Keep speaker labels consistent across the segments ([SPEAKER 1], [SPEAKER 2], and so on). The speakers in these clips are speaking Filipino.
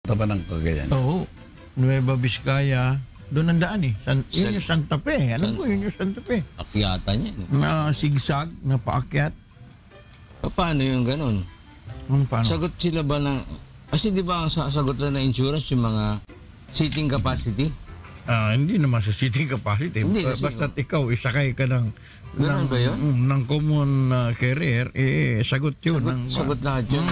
[SPEAKER 1] Tapan ng Cagayan.
[SPEAKER 2] Oo. Nueva Vizcaya. Doon ang daan eh. Yun yung Santa Fe. Alam ko, yun yung Santa Fe.
[SPEAKER 3] Akyatan niya.
[SPEAKER 2] Na sigsag, na paakyat.
[SPEAKER 3] Paano yung ganun?
[SPEAKER 2] Paano?
[SPEAKER 3] Sagot sila ba ng... Kasi di ba ang sagot na insurance yung mga seating capacity?
[SPEAKER 2] Hindi naman sa seating capacity.
[SPEAKER 3] Hindi,
[SPEAKER 2] Basta't ikaw, isakay ka ng...
[SPEAKER 3] Ganun ba yun?
[SPEAKER 2] Ng common carrier, sagot yun.
[SPEAKER 3] Sagot lahat yun.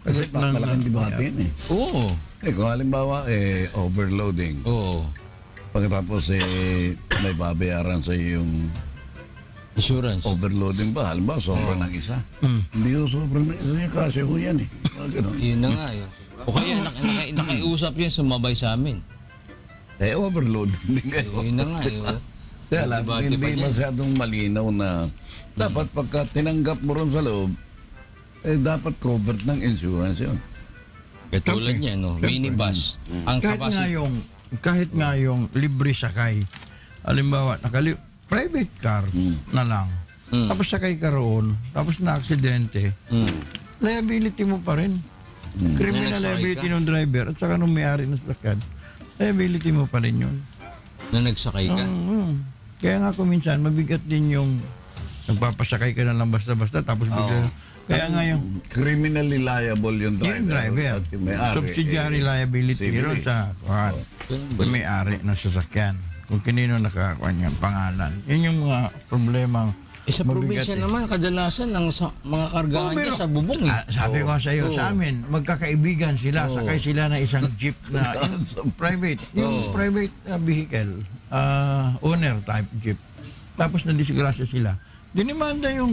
[SPEAKER 1] Kasi malaking debate yan eh.
[SPEAKER 3] Oo.
[SPEAKER 1] Kung halimbawa, overloading.
[SPEAKER 3] Oo.
[SPEAKER 1] Pagkatapos, may babayaran sa yung
[SPEAKER 3] insurance.
[SPEAKER 1] Overloading ba? Halimbawa, sobra ng isa. Hindi yung sobra ng isa niya kasi ho yan eh.
[SPEAKER 3] Yun na nga yun. O kaya nakiusap yun, sumabay sa amin.
[SPEAKER 1] Overload din kayo.
[SPEAKER 3] Yun na nga yun.
[SPEAKER 1] Kaya lang, hindi masyadong malinaw na dapat pagka tinanggap mo ron sa loob, dapat covered ng insurance yun.
[SPEAKER 3] Katulad niya, no? Minibus. Ang
[SPEAKER 2] kahit nga yung libre sakay, halimbawa, private car na lang, tapos sakay ka roon, tapos na-aksidente, liability mo pa rin. Criminal liability ng driver at saka nung may-ari ng sasakyan, liability mo pa rin yun.
[SPEAKER 3] Na nagsakay ka?
[SPEAKER 2] Kaya nga kung minsan, mabigat din yung nagpapasakay ka na lang basta-basta, tapos bigla. Kaya nga yung
[SPEAKER 1] criminally liable yung driver.
[SPEAKER 2] Yung subsidiary liability yun sa may-ari ng sasakyan. Kung kanino nakakuha niyang pangalan. Yun yung mga problemang
[SPEAKER 3] sa probinsya naman, kadalasan ng mga kargaan niya sa bubong eh.
[SPEAKER 2] Sabi ko sa iyo, sa amin, magkakaibigan sila. Sakay sila na isang jeep na private. Yung private vehicle, owner type jeep. Tapos nadisgrasya sila. Dinimanda yung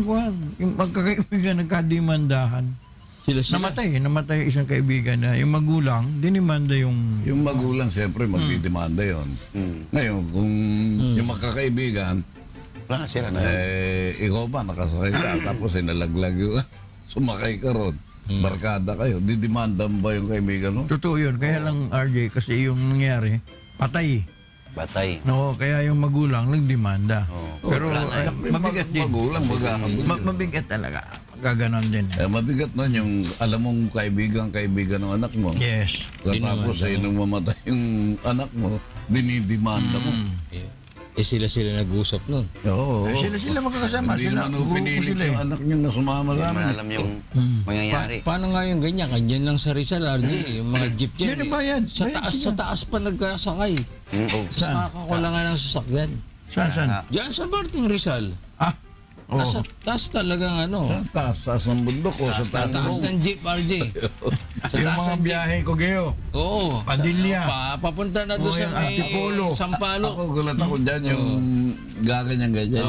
[SPEAKER 2] magkakaibigan, nagkadimandahan.
[SPEAKER 3] Sila.
[SPEAKER 2] Namatay isang kaibigan na yung magulang, dinimanda yung...
[SPEAKER 1] Yung magulang, siyempre, magdidemanda yun. Ngayon, kung yung magkakaibigan,
[SPEAKER 4] wala na sila na
[SPEAKER 1] ikaw ba, nakasakay ka, tapos nalaglag yun, sumakay ka ron, barkada kayo, didemanda mo ba yung kaibigan mo?
[SPEAKER 2] Totoo yun, kaya lang RJ, kasi yung nangyari, patay. No, kaya yung magulang nagdemanda. Pero mabigat din.
[SPEAKER 1] Magulang,
[SPEAKER 2] mabigat talaga. Gaganon din.
[SPEAKER 1] Mabigat nun yung alam mong kaibigan ng anak mo.
[SPEAKER 2] Yes.
[SPEAKER 1] Tapos nung mamatay yung anak mo, dinidemanda mo.
[SPEAKER 3] Sila nag-usap nun.
[SPEAKER 1] Oo.
[SPEAKER 2] Sila magkakasama.
[SPEAKER 1] Hindi naman pinilit yung anak niya na sumama sa amin.
[SPEAKER 4] alam yung mangyayari.
[SPEAKER 3] Paano nga yung ganyan? Kanyan lang sa Rizal, RJ. Yung mga jeep dyan.
[SPEAKER 2] Yun bayad.
[SPEAKER 3] Sa taas pa nagkasakay. Sa nakakulangan ng sasakyan.
[SPEAKER 2] Saan?
[SPEAKER 3] Diyan sa Barting Rizal. Sa taas talagang
[SPEAKER 1] Sa taas ng bundok o sa
[SPEAKER 3] taas ng jeep, RJ.
[SPEAKER 2] Yung mga biyahe ko, Geo.
[SPEAKER 3] Oo.
[SPEAKER 2] Padilla.
[SPEAKER 3] Papunta na doon sa may Sampalo.
[SPEAKER 1] Ako, gulat ako dyan yung gaganyan-ganyan.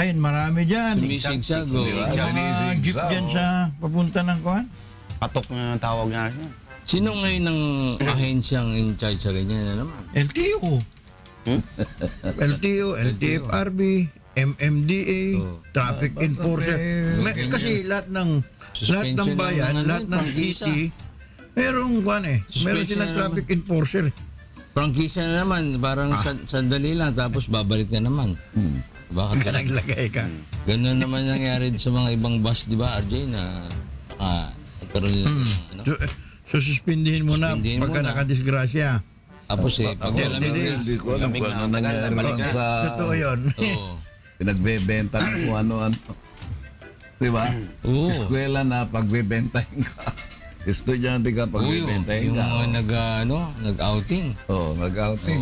[SPEAKER 2] Ayun, marami dyan.
[SPEAKER 3] Sumisigsag.
[SPEAKER 2] Mga jeep dyan sa papunta ng kuhan.
[SPEAKER 4] Patok na tawag na.
[SPEAKER 3] Sino ngayon ang ahensyang in charge sa ganyan na naman?
[SPEAKER 2] LTO. LTO, LTFRB, MMDA, traffic enforcer. Kasi lahat ng bayan, lahat ng city, merong meron silang traffic enforcer.
[SPEAKER 3] Prangkisa na naman, parang sandali lang, tapos babalik na naman. Bakit
[SPEAKER 2] naglagay ka?
[SPEAKER 3] Ganun naman nangyari sa mga ibang bus, di ba, RJ, na nagkaroon
[SPEAKER 2] suspindihin mo na pagka nakadisgrasya.
[SPEAKER 3] Tapos
[SPEAKER 1] hindi ko alam kung ano nangyari lang sa...
[SPEAKER 2] Totoo yun.
[SPEAKER 1] Pinagbebenta ng kung ano-ano. Diba? Eskwela na pagbebentahin ka. Estudyante ka pagbebentahin ka.
[SPEAKER 3] Yung mga nag-outing.
[SPEAKER 1] Nag-outing.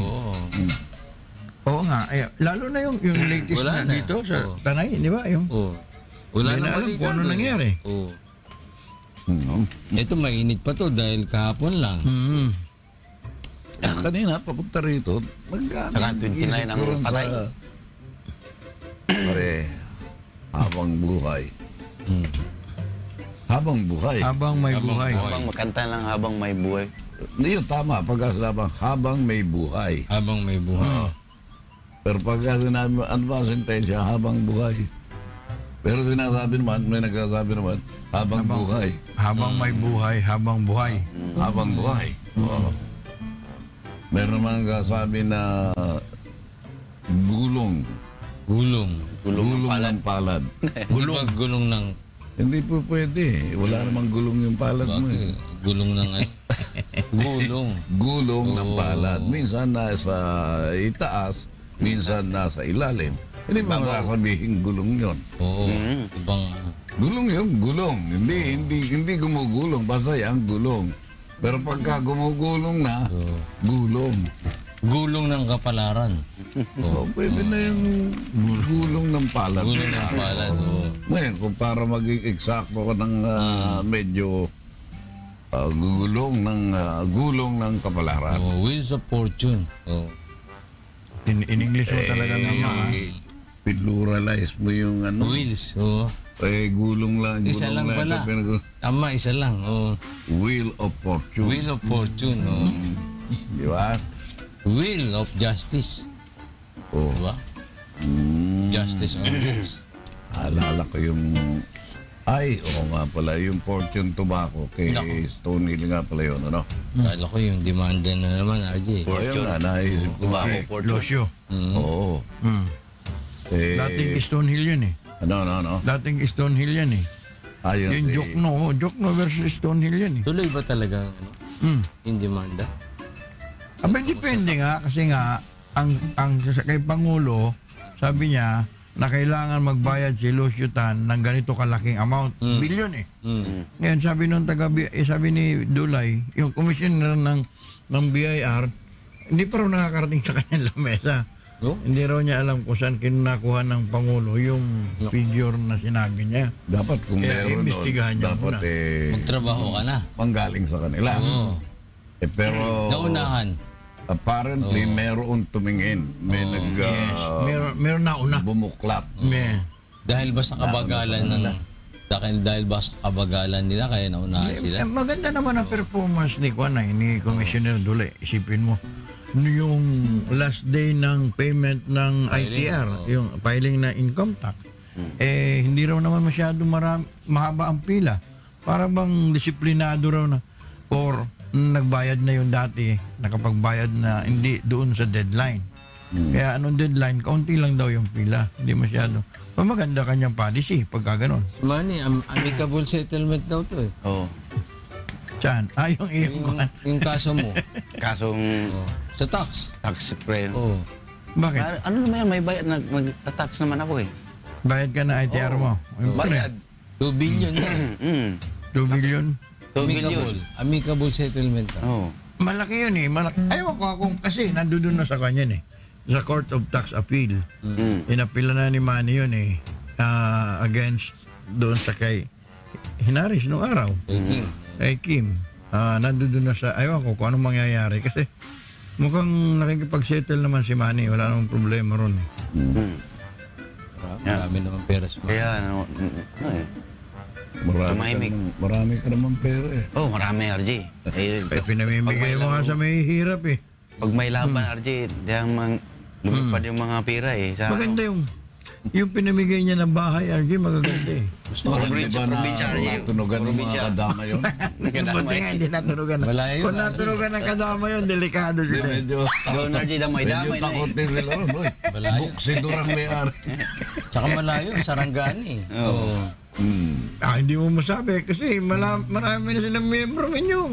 [SPEAKER 2] Oo nga. Lalo na yung latest na dito sa Tanay, di ba?
[SPEAKER 3] Wala
[SPEAKER 2] na alam kung ano nangyari.
[SPEAKER 3] Ito mainit pa to dahil kahapon lang.
[SPEAKER 1] Kanina, papunta rito,
[SPEAKER 4] Saka 29 ang patay.
[SPEAKER 1] Habang buhay. Habang buhay.
[SPEAKER 2] Habang may buhay.
[SPEAKER 4] Habang makanta lang habang may buhay.
[SPEAKER 1] Yun, tama. Pagkasalabang habang may buhay.
[SPEAKER 3] Habang may buhay.
[SPEAKER 1] Pero pagka sinabi mo, ano ba ang sentensya? Habang buhay. Pero sinasabi naman, may nagsasabi naman, habang buhay.
[SPEAKER 2] Habang may buhay, habang buhay.
[SPEAKER 1] Habang buhay. Meron naman nagsasabi na gulong.
[SPEAKER 3] Gulong.
[SPEAKER 1] Gulong ng palad.
[SPEAKER 3] Gulong ng...
[SPEAKER 1] Hindi po pwede. Wala namang gulong yung palad mo.
[SPEAKER 3] Bakit? Gulong ng ano? Gulong.
[SPEAKER 1] Gulong ng palad. Minsan nasa itaas, minsan nasa ilalim. Hindi mo sabihin gulong yon.
[SPEAKER 3] Oo. Ibang
[SPEAKER 1] Gulong yun, gulong. Hindi gumugulong. Basta yan, gulong. Pero pagka gumugulong na, gulong.
[SPEAKER 3] gulong ng kapalaran.
[SPEAKER 1] Oh, pwede na yung gulong ng palad.
[SPEAKER 3] Gulong ng palad, oo.
[SPEAKER 1] Ngayon, kung para maging eksakto ko ng medyo gulong ng kapalaran.
[SPEAKER 3] Oh, Wheels of Fortune. Oh.
[SPEAKER 2] In English mo talaga naman.
[SPEAKER 1] Pluralize mo yung ano.
[SPEAKER 3] Wheels. Oh.
[SPEAKER 1] Gulong lang.
[SPEAKER 3] Isa lang pala. Tama, isa lang. Oh.
[SPEAKER 1] Wheel of Fortune.
[SPEAKER 3] Wheel of Fortune. Oh.
[SPEAKER 1] Di ba?
[SPEAKER 3] Wheel of Justice.
[SPEAKER 1] Oh.
[SPEAKER 3] Diba? Justice on Wheels.
[SPEAKER 1] Alala ko yung... oo nga pala, yung Fortune Tobacco kay Stonehill nga pala yun, ano?
[SPEAKER 3] Kala ko yung demanda na naman, RJ.
[SPEAKER 1] Ayun nga, naisip ko nga.
[SPEAKER 2] Losyo.
[SPEAKER 1] Oo.
[SPEAKER 2] Dating Stonehill yun eh.
[SPEAKER 1] Ano?
[SPEAKER 2] Dating Stonehill yan eh.
[SPEAKER 1] Ayun
[SPEAKER 2] Yung Jokno versus Stonehill yan eh.
[SPEAKER 3] Tuloy ba talaga yung demanda?
[SPEAKER 2] Abay, depende nga kasi nga ang kay Pangulo, sabi niya na kailangan magbayad si Lucio Tan ng ganito kalaking amount, bilyon eh. Ngayon sabi nung sabi ni Dulay, yung commissioner ng BIR, hindi pa raw nakakarating sa kanyang lamesa.
[SPEAKER 3] No?
[SPEAKER 2] Hindi raw niya alam kung saan kinunakuha ng Pangulo yung figure na sinabi niya.
[SPEAKER 1] Dapat kung
[SPEAKER 2] Kaya
[SPEAKER 1] meron
[SPEAKER 2] imbestigahan niya
[SPEAKER 1] dapat
[SPEAKER 2] muna.
[SPEAKER 3] Magtrabaho ka na.
[SPEAKER 1] panggaling sa kanila.
[SPEAKER 3] Oo.
[SPEAKER 1] Pero
[SPEAKER 3] Naunahan.
[SPEAKER 1] apparently meron tumingin. May
[SPEAKER 2] Meron na una.
[SPEAKER 1] bumuklat.
[SPEAKER 3] Dahil ba sa kabagalan dahil ba sa kabagalan nila kaya naunahan sila?
[SPEAKER 2] Maganda naman ang performance ni ni Commissioner Dulay. Isipin mo, yung last day ng payment ng ITR, yung filing na income tax, hindi raw naman masyado mahaba ang pila. Para bang disiplinado raw na or nagbayad na yung dati, nakapagbayad na hindi doon sa deadline. Kaya anong deadline, kaunti lang daw yung pila. Hindi masyado. Maganda kanyang policy pagka ganon.
[SPEAKER 3] Money, amicable settlement daw to eh.
[SPEAKER 4] Oo.
[SPEAKER 2] Saan?
[SPEAKER 3] Yung kaso mo.
[SPEAKER 4] Kasong
[SPEAKER 3] Sa tax.
[SPEAKER 4] tax friend.
[SPEAKER 3] Oh.
[SPEAKER 2] Bakit?
[SPEAKER 4] Ano naman yan? May bayad. Nag-tax naman ako eh.
[SPEAKER 2] Bayad ka na ITR mo.
[SPEAKER 4] Bayad.
[SPEAKER 3] 2 billion na.
[SPEAKER 2] 2 billion.
[SPEAKER 4] 2 billion.
[SPEAKER 3] Amicable settlement.
[SPEAKER 4] Oo.
[SPEAKER 2] Malaki yun eh. Ayaw ko akong kasi nandoon na sa kanya eh. Sa Court of Tax Appeal. Inapila na ni Manny yun eh. Against doon sa kay Hinaris nung araw. Kay Kim. Nandoon na sa, ayaw ko kung anong mangyayari. Kasi mukhang nakikipag-settle naman si Manny. Wala namang problema ron eh.
[SPEAKER 3] Marami naman pera sa mga.
[SPEAKER 4] Kaya
[SPEAKER 1] Marami ka naman pera eh.
[SPEAKER 4] marami RJ.
[SPEAKER 2] Pinamimigay mo nga sa may hirap eh.
[SPEAKER 4] Pag may laban RJ, diyan lumipad yung mga pera eh.
[SPEAKER 2] Maganda yung pinamigay niya ng bahay, RJ, magaganda eh.
[SPEAKER 1] Di ba natunugan ng mga kadama yun?
[SPEAKER 2] Buti nga hindi natunugan.
[SPEAKER 3] Malayo.
[SPEAKER 2] Kung natunugan ng kadama yun, delikado sila.
[SPEAKER 1] Medyo
[SPEAKER 4] Gawin RJ, damay-damay na
[SPEAKER 1] takot
[SPEAKER 4] eh.
[SPEAKER 1] din sila.
[SPEAKER 3] Malayo.
[SPEAKER 1] Buksidor ang may-ari.
[SPEAKER 3] Tsaka malayo, Sarangani. Oo.
[SPEAKER 2] Hindi mo masabi kasi marami na silang miyembro ninyong.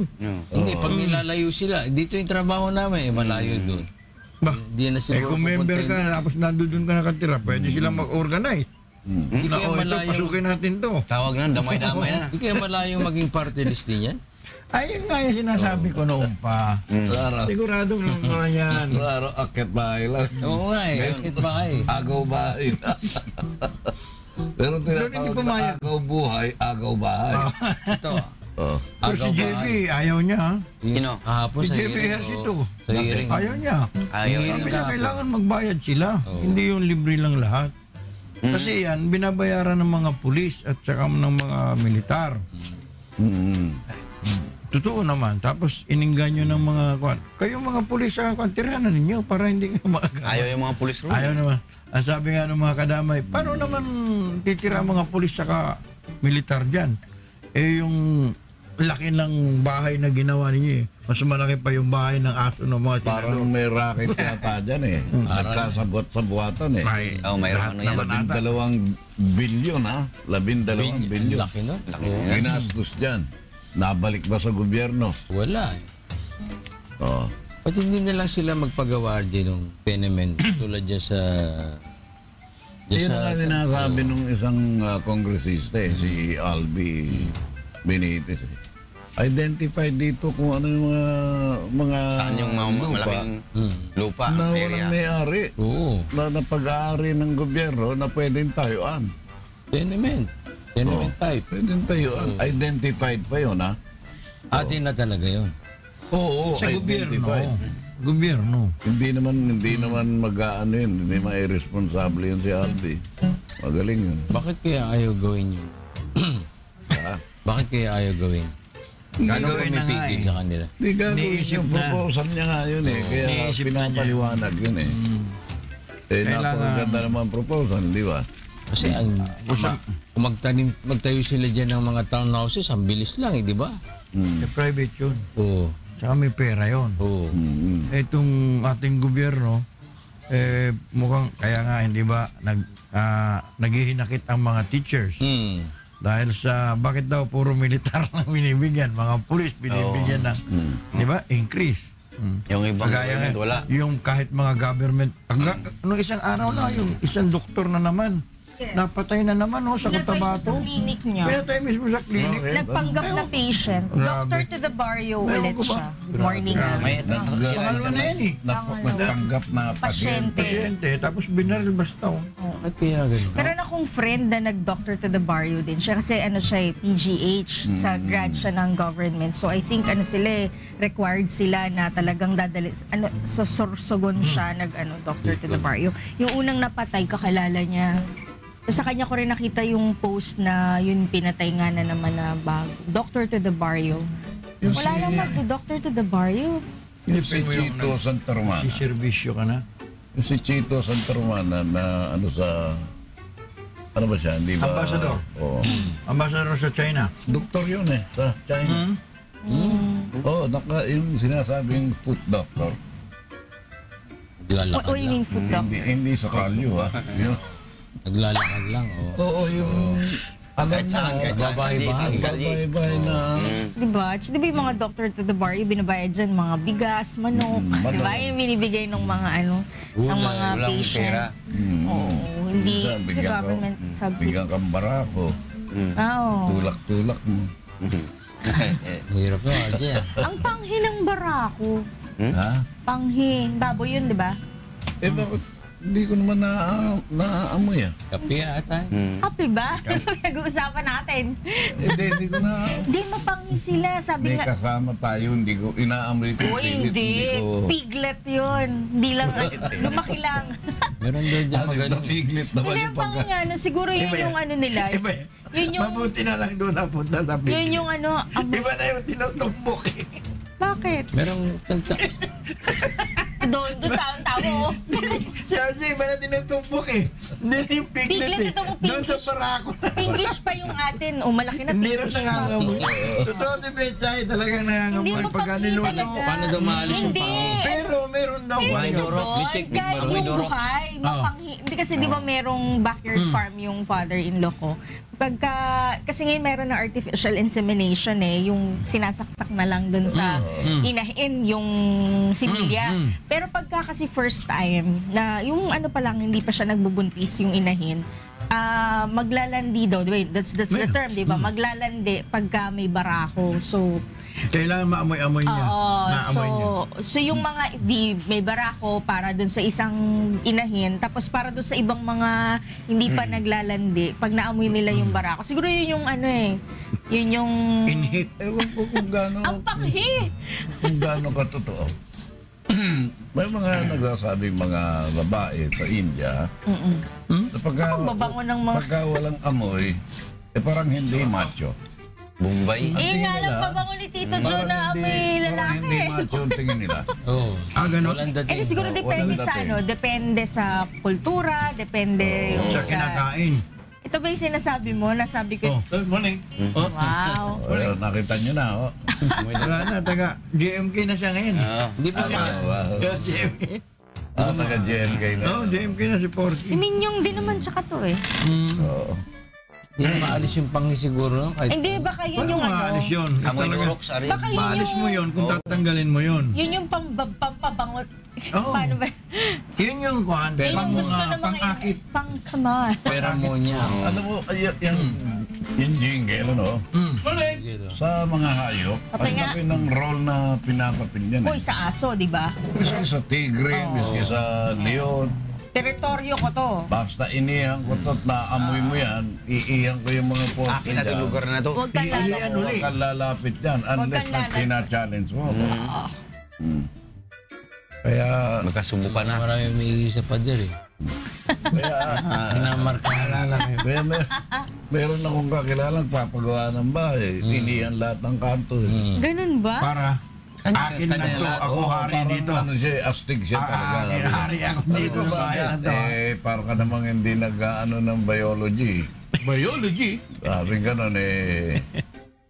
[SPEAKER 3] Hindi, pag nilalayo sila, dito yung trabaho namin, malayo doon. Di na siguro
[SPEAKER 2] Kung member ka, tapos nandun ka nakatira, pwede silang mag-organize.
[SPEAKER 3] Hindi kaya malayo.
[SPEAKER 2] Pasukin natin to.
[SPEAKER 4] Tawag na, damay-damay na.
[SPEAKER 3] Hindi kaya malayo maging party list niyan.
[SPEAKER 2] Ayun nga yung sinasabi ko noon pa. Siguradong naman yan.
[SPEAKER 1] Araw, akit bahay lang.
[SPEAKER 3] Oo nga eh, bakit ba eh?
[SPEAKER 1] Agaw bahay na. Pero tinatawag na agaw buhay, agaw bahay.
[SPEAKER 3] Ito.
[SPEAKER 2] Pero si JB, ayaw niya ha.
[SPEAKER 4] Sino?
[SPEAKER 3] Kahapon
[SPEAKER 2] Si
[SPEAKER 3] sa
[SPEAKER 2] JB
[SPEAKER 3] hearing.
[SPEAKER 2] Hersito.
[SPEAKER 3] Sa hearing.
[SPEAKER 2] Ayaw niya.
[SPEAKER 4] Ayaw
[SPEAKER 3] Hearing
[SPEAKER 2] Sabi niya,
[SPEAKER 3] kahapon.
[SPEAKER 2] kailangan magbayad sila. Hindi yung libre lang lahat. Kasi yan, binabayaran ng mga pulis at saka ng mga militar. Totoo naman. Tapos iningganyo ng mga kwan. Kayong mga pulis sa tirahan ninyo para hindi kayo makagawa.
[SPEAKER 4] Ayaw yung mga pulis ro.
[SPEAKER 2] Ayaw naman. Ang sabi nga ng mga kadamay, paano naman titira mga pulis saka militar dyan? Yung laki ng bahay na ginawa ninyo eh. Mas malaki pa yung bahay ng aso ng mga
[SPEAKER 1] Parang may racket yata dyan eh. Nagkasabot sa buhatan eh.
[SPEAKER 4] mayroon ano yan.
[SPEAKER 1] 12 bilyon ha? 12 bilyon.
[SPEAKER 3] Laki nun.
[SPEAKER 1] Ginastos dyan. Nabalik ba sa gobyerno?
[SPEAKER 3] Wala.
[SPEAKER 1] Oo.
[SPEAKER 3] Ba't hindi na lang sila magpagawa din ng tenement tulad dyan sa...
[SPEAKER 1] Yun nga sinasabi nung isang kongresista eh, si Albi Benitez eh. Identify dito kung ano yung mga
[SPEAKER 4] Saan yung malaking lupa,
[SPEAKER 1] na
[SPEAKER 4] area?
[SPEAKER 1] walang may-ari.
[SPEAKER 3] Oo.
[SPEAKER 1] Na pag-aari ng gobyerno na pwedeng tayuan.
[SPEAKER 3] Tenement. Tenement type.
[SPEAKER 1] Pwedeng tayuan. Identified pa yun ha?
[SPEAKER 3] Atin na talaga yun.
[SPEAKER 1] Oo,
[SPEAKER 2] sa gobyerno.
[SPEAKER 1] identified.
[SPEAKER 2] Gobyerno.
[SPEAKER 1] Hindi naman mag-aano yun. Hindi naman irresponsible yun si Albi. Magaling yun.
[SPEAKER 3] Bakit kaya ayaw gawin yun?
[SPEAKER 1] Ha?
[SPEAKER 3] Bakit kaya ayaw gawin?
[SPEAKER 2] Gagawin na nga
[SPEAKER 3] Pumipigil
[SPEAKER 2] eh.
[SPEAKER 3] sa kanila.
[SPEAKER 1] Di gagawin
[SPEAKER 2] Iniisip
[SPEAKER 1] yung
[SPEAKER 2] na.
[SPEAKER 1] proposal niya nga yun eh. Kaya
[SPEAKER 2] Iniisip na
[SPEAKER 1] pinapaliwanag yun eh. Eh,
[SPEAKER 2] Kailangan-
[SPEAKER 1] napakaganda naman proposal, di ba?
[SPEAKER 3] Kasi kung magtayo sila dyan ng mga townhouses, ang bilis lang eh, di ba?
[SPEAKER 2] Private yun.
[SPEAKER 3] Oo.
[SPEAKER 2] Saka may pera yun.
[SPEAKER 3] Oo.
[SPEAKER 2] Itong ating gobyerno, mukhang kaya nga hindi ba naghihinakit ang mga teachers. Dahil sa bakit daw puro militar lang binibigyan, mga pulis binibigyan ng, di ba, increase.
[SPEAKER 4] Yung ibang
[SPEAKER 2] Kagaya
[SPEAKER 4] government,
[SPEAKER 2] nga,
[SPEAKER 4] wala.
[SPEAKER 2] yung kahit mga government, nung isang araw na, yung isang doktor na naman, napatay na naman sa
[SPEAKER 5] Pinatay siya
[SPEAKER 2] Cotabato.
[SPEAKER 5] sa clinic niya.
[SPEAKER 2] Pinatay mismo sa clinic.
[SPEAKER 5] Nagpanggap na patient.
[SPEAKER 2] Grabe.
[SPEAKER 5] Dr. to the Barrio
[SPEAKER 2] Ewan
[SPEAKER 5] ulit
[SPEAKER 2] ko ba?
[SPEAKER 5] siya. Good morning.
[SPEAKER 4] May
[SPEAKER 2] Pangalawa na yan eh.
[SPEAKER 1] Nagpanggap na pasyente.
[SPEAKER 5] Pasyente.
[SPEAKER 2] Pasyente, tapos binaril basta.
[SPEAKER 3] At kaya ganun.
[SPEAKER 5] Meron akong friend na nag-Dr. to the Barrio din siya kasi siya PGH sa grad siya ng government. So I think sila required sila na talagang dadali sa Sorsogon siya Dr. to the Barrio. Yung unang napatay kakilala niya. Sa kanya ko rin nakita yung post na yun pinatay nga na naman na bago. Dr. to the Barrio. Wala naman to Dr. to the Barrio.
[SPEAKER 1] Yung si Chito Santarmana.
[SPEAKER 2] Si servisyo ka na.
[SPEAKER 1] Yung si Chito Santarmana na sa... Ano ba siya? Hindi ba?
[SPEAKER 2] Ambassador.
[SPEAKER 1] Oo.
[SPEAKER 2] Ambassador sa China.
[SPEAKER 1] Doktor yun eh, sa China. Oo, yung sinasabing foot doctor.
[SPEAKER 3] Naglalakad
[SPEAKER 5] What do you
[SPEAKER 3] lang.
[SPEAKER 5] mean food doctor?
[SPEAKER 1] Hindi sa kalyo ha.
[SPEAKER 3] Naglalakad lang. Oo.
[SPEAKER 1] Oo, yung... Alam
[SPEAKER 4] Kahit saan, kahit saan.
[SPEAKER 3] Babae-bahay.
[SPEAKER 1] Babae-bahay na...
[SPEAKER 5] Diba? Di ba yung mga Dr. to the Barrio, binabayad dyan mga bigas, manok.
[SPEAKER 1] manok.
[SPEAKER 5] Diba? Yung binibigay ng mga ng mga
[SPEAKER 4] Walang
[SPEAKER 5] patient.
[SPEAKER 4] pera.
[SPEAKER 5] Oo, hindi
[SPEAKER 1] Minsan,
[SPEAKER 5] sa
[SPEAKER 1] bigyan ka-
[SPEAKER 5] government subsidy.
[SPEAKER 1] Bigyan kang barako.
[SPEAKER 5] Oo.
[SPEAKER 1] Tulak-tulak mo.
[SPEAKER 3] Hirap na, Archie.
[SPEAKER 5] Ang panghi ng barako.
[SPEAKER 1] Ha?
[SPEAKER 5] Panghi. Baboy yun, di ba?
[SPEAKER 1] Eh bakit hindi ko naman naaamoy ah?
[SPEAKER 3] Kape ata.
[SPEAKER 5] Happy ba? Nag-uusapan natin.
[SPEAKER 1] Hindi ko na...
[SPEAKER 5] Hindi, mapanghi sila. Sabi
[SPEAKER 1] May
[SPEAKER 5] nga,
[SPEAKER 1] kasama tayo, hindi ko inaamoy ko.
[SPEAKER 5] hindi.
[SPEAKER 1] ko...
[SPEAKER 5] Piglet yun. Hindi lang, lumaki lang.
[SPEAKER 3] Meron doon dyan
[SPEAKER 1] Ano
[SPEAKER 3] magaling.
[SPEAKER 1] yung piglet naman
[SPEAKER 5] Hindi,
[SPEAKER 1] yung
[SPEAKER 5] yung panghi nga, siguro yun yung nila.
[SPEAKER 2] Iba
[SPEAKER 5] Yun yung,
[SPEAKER 2] Mabuti na lang doon napunta sa
[SPEAKER 5] yun
[SPEAKER 2] piglet.
[SPEAKER 5] yung
[SPEAKER 2] Iba na yung tinutumbok eh.
[SPEAKER 5] bakit?
[SPEAKER 3] Merong
[SPEAKER 5] Doon taon-taon.
[SPEAKER 2] Siya, iba na tinutumbok eh. Hindi na yung piglet
[SPEAKER 5] Piglet
[SPEAKER 2] eh.
[SPEAKER 5] ito mo,
[SPEAKER 2] Doon sa
[SPEAKER 5] pinkish.
[SPEAKER 2] barako na.
[SPEAKER 5] Pinkish pa yung atin. O, malaki na
[SPEAKER 2] Hindi rin
[SPEAKER 5] pinkish pa.
[SPEAKER 2] nangangamoy. Totoo si Betchay, talagang
[SPEAKER 5] Hindi
[SPEAKER 2] nangangamoy
[SPEAKER 5] mo
[SPEAKER 2] pag
[SPEAKER 5] panghi
[SPEAKER 2] niluto.
[SPEAKER 5] talaga.
[SPEAKER 3] Paano daw maalis yung
[SPEAKER 5] Hindi.
[SPEAKER 3] panghi?
[SPEAKER 2] Pero meron daw.
[SPEAKER 3] May
[SPEAKER 2] Ano?
[SPEAKER 3] durok. May
[SPEAKER 5] Doon,
[SPEAKER 3] technique
[SPEAKER 5] kahit
[SPEAKER 3] ba? May
[SPEAKER 5] yung
[SPEAKER 3] durok.
[SPEAKER 5] buhay, mapanghi. Hindi kasi di ba merong backyard farm yung father-in-law ko. Kasi ngayon meron na artificial insemination yung sinasaksak na lang dun sa inahin, yung similya. Pero pagka kasi first time, na yung pa lang, hindi pa siya nagbubuntis yung inahin, maglalandi daw. That's the term, di ba? Maglalandi pagka may barako. So,
[SPEAKER 2] Kailangan maamoy-amoy niya. Naamoy niya.
[SPEAKER 5] So yung mga may barako para dun sa isang inahin, tapos para dun sa ibang mga hindi pa naglalandi, pag naamoy nila yung barako. Siguro yun yung yun yung...
[SPEAKER 2] Inhit.
[SPEAKER 1] Ewan ko kung gaano...
[SPEAKER 5] Ang panghi!
[SPEAKER 1] Kung gaano katotoo. May mga nagsasabing mga babae sa India na
[SPEAKER 5] Ako, mabango ng mga...
[SPEAKER 1] pagka walang amoy, parang hindi macho.
[SPEAKER 4] Bombay.
[SPEAKER 5] Nga lang pabango ni Tito Joe na may
[SPEAKER 1] Parang hindi
[SPEAKER 5] lalaki.
[SPEAKER 1] macho ang tingin nila.
[SPEAKER 3] Oo.
[SPEAKER 2] Ganun.
[SPEAKER 3] Walang dating.
[SPEAKER 5] Siguro
[SPEAKER 1] Walang
[SPEAKER 5] depende sa
[SPEAKER 1] dating.
[SPEAKER 5] depende sa kultura, depende yung
[SPEAKER 2] Sa kinakain.
[SPEAKER 5] Ito ba yung sinasabi mo? Nasabi ko.
[SPEAKER 2] Good morning.
[SPEAKER 5] Wow.
[SPEAKER 1] Nakita nyo na, oh.
[SPEAKER 2] Wala na, taga JMK na siya ngayon.
[SPEAKER 3] Hindi pa ba?
[SPEAKER 2] JMK.
[SPEAKER 1] Taga JMK na.
[SPEAKER 2] JMK na si Porky.
[SPEAKER 5] Si Minyong din naman tsaka to eh.
[SPEAKER 1] Oo.
[SPEAKER 3] Hindi maalis yung pangi siguro. No? Kahit
[SPEAKER 5] Hindi, baka yun
[SPEAKER 2] Paano
[SPEAKER 5] yung
[SPEAKER 2] maalis yun?
[SPEAKER 4] Amoy
[SPEAKER 2] Talaga,
[SPEAKER 4] urok sa rin.
[SPEAKER 5] Baka yun
[SPEAKER 2] maalis mo
[SPEAKER 5] yung...
[SPEAKER 2] yun kung tatanggalin mo yun.
[SPEAKER 5] Yun yung pampabangot.
[SPEAKER 2] Oo.
[SPEAKER 5] Paano ba?
[SPEAKER 2] Yun yung kuhan,
[SPEAKER 5] Yun
[SPEAKER 2] pang,
[SPEAKER 5] yung gusto ng mga
[SPEAKER 2] pang-akit.
[SPEAKER 5] pang-kamal.
[SPEAKER 3] pheromonia.
[SPEAKER 1] Alam mo, yung jingle, ano? Sa mga hayop,
[SPEAKER 5] Kapag
[SPEAKER 1] ang
[SPEAKER 5] nga-
[SPEAKER 1] laki ng role na pinapapil yan.
[SPEAKER 5] Uy, sa aso, di ba?
[SPEAKER 1] Miski sa tigre, miski sa leon.
[SPEAKER 5] Teritoryo ko to.
[SPEAKER 1] Basta inihan ko to, naamoy mo yan, iihan ko yung mga poste
[SPEAKER 4] Akin na itong lugar na to.
[SPEAKER 5] Huwag kang
[SPEAKER 2] Iiyan
[SPEAKER 5] lalaki.
[SPEAKER 2] uli.
[SPEAKER 1] Huwag kang lalapit yan unless
[SPEAKER 5] kang
[SPEAKER 1] na
[SPEAKER 5] lalapit.
[SPEAKER 1] pina-challenge mo. Kaya,
[SPEAKER 4] Magkasubukan na.
[SPEAKER 3] Marami umiigi sa pader eh.
[SPEAKER 1] kaya,
[SPEAKER 3] Pinamarkahan lang.
[SPEAKER 1] kaya meron akong kakilalang papagawa ng bahay. Inihan lahat ng kanto.
[SPEAKER 5] Ganun ba?
[SPEAKER 2] Para akin na
[SPEAKER 4] kanya
[SPEAKER 2] to,
[SPEAKER 4] lahat.
[SPEAKER 2] ako
[SPEAKER 1] Oo,
[SPEAKER 2] hari
[SPEAKER 1] parang
[SPEAKER 2] dito.
[SPEAKER 1] Ano siya, astig siya talaga.
[SPEAKER 2] Hari ako dito sa bayan na to.
[SPEAKER 1] Para ka namang hindi nag-ano ng biology.
[SPEAKER 2] Biology?
[SPEAKER 1] Sabi ganun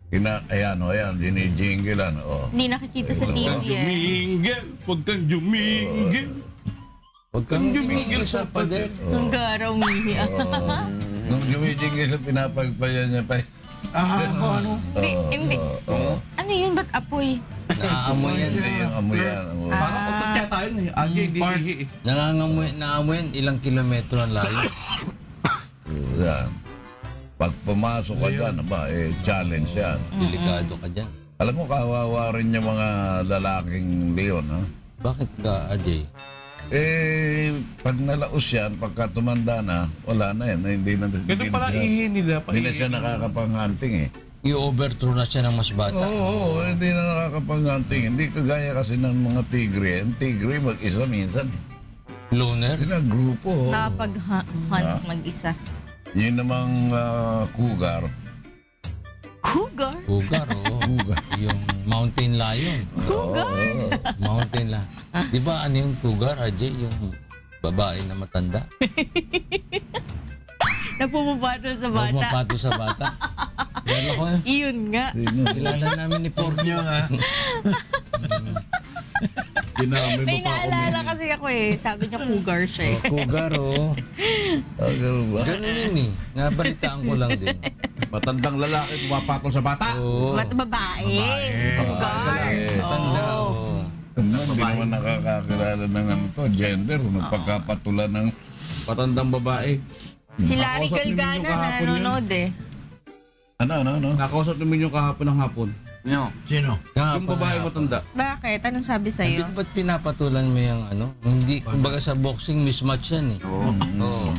[SPEAKER 1] ayan, dinijingilan. Oh.
[SPEAKER 5] Hindi nakikita sa TV eh.
[SPEAKER 2] Jumingil, huwag kang jumingil.
[SPEAKER 3] Huwag kang umigil sa pader.
[SPEAKER 5] Ang gara umihi.
[SPEAKER 1] Nung jumijingil sa pinapagpayan niya pa.
[SPEAKER 2] Ano?
[SPEAKER 5] Hindi. Ano yun? Ba't apoy?
[SPEAKER 3] Naaamoy yan.
[SPEAKER 1] Hindi yung amoy yan. amoy.
[SPEAKER 2] Parang utot kaya tayo na yun.
[SPEAKER 3] Naamoy yan ilang kilometro ang layo.
[SPEAKER 1] Yan. Pag pumasok ka dyan, challenge yan.
[SPEAKER 3] Delikado ka dyan.
[SPEAKER 1] Alam mo, kawawa rin yung mga lalaking leon, ha?
[SPEAKER 3] Bakit ka, Ajay?
[SPEAKER 1] Pag nalaos yan, pagka tumanda na, wala na yan. Hindi na,
[SPEAKER 2] Ganun pala ihi nila.
[SPEAKER 1] Hindi na siya nakakapang-hunting eh.
[SPEAKER 3] I-overthrow na siya ng mas bata.
[SPEAKER 1] Oo, hindi na nakakapang-hunting. Hindi kagaya kasi ng mga tigre. Ang tigre mag-isa minsan eh.
[SPEAKER 3] Loner?
[SPEAKER 1] Sila grupo.
[SPEAKER 5] Nakapag-hunt mag-isa.
[SPEAKER 1] Yun namang cougar.
[SPEAKER 5] Cougar?
[SPEAKER 3] Cougar, oo. Yung mountain lion.
[SPEAKER 5] Cougar?
[SPEAKER 3] Mountain lion. Di ba ano yung cougar, Ajay? Yung babae na matanda?
[SPEAKER 5] Napumupatol sa bata.
[SPEAKER 3] Pumapato sa bata. Lalo ko yun.
[SPEAKER 5] Iyon nga.
[SPEAKER 1] Sino?
[SPEAKER 3] Kilala namin ni Porky.
[SPEAKER 5] May naalala kasi ako eh. Sabi niya cougar siya eh.
[SPEAKER 3] Cougar, oo.
[SPEAKER 1] Ganun ba?
[SPEAKER 3] Ganun yun eh. Nabalitaan ko lang din.
[SPEAKER 2] Matandang lalaki pumapatol sa bata.
[SPEAKER 3] Oo.
[SPEAKER 5] Babae. Cougar.
[SPEAKER 3] Matanda,
[SPEAKER 5] Oo.
[SPEAKER 3] oo.
[SPEAKER 1] Hindi naman nakakakilala ng ano to, gender. Magpagkapatulan ng...
[SPEAKER 2] Matandang babae.
[SPEAKER 5] Si Larry
[SPEAKER 2] Nakausap ni Minyo
[SPEAKER 5] Galgana
[SPEAKER 2] kahapon yun.
[SPEAKER 5] nanonood eh.
[SPEAKER 1] Ano?
[SPEAKER 2] Nakausap namin yung kahapon ng hapon.
[SPEAKER 4] No.
[SPEAKER 2] Sino? Yung babae matanda.
[SPEAKER 5] Bakit? Anong sabi
[SPEAKER 3] Hindi
[SPEAKER 5] sa'yo?
[SPEAKER 3] ko ba't pinapatulan mo yung ano? Hindi, kumbaga sa boxing, mismatch yan eh. Oo.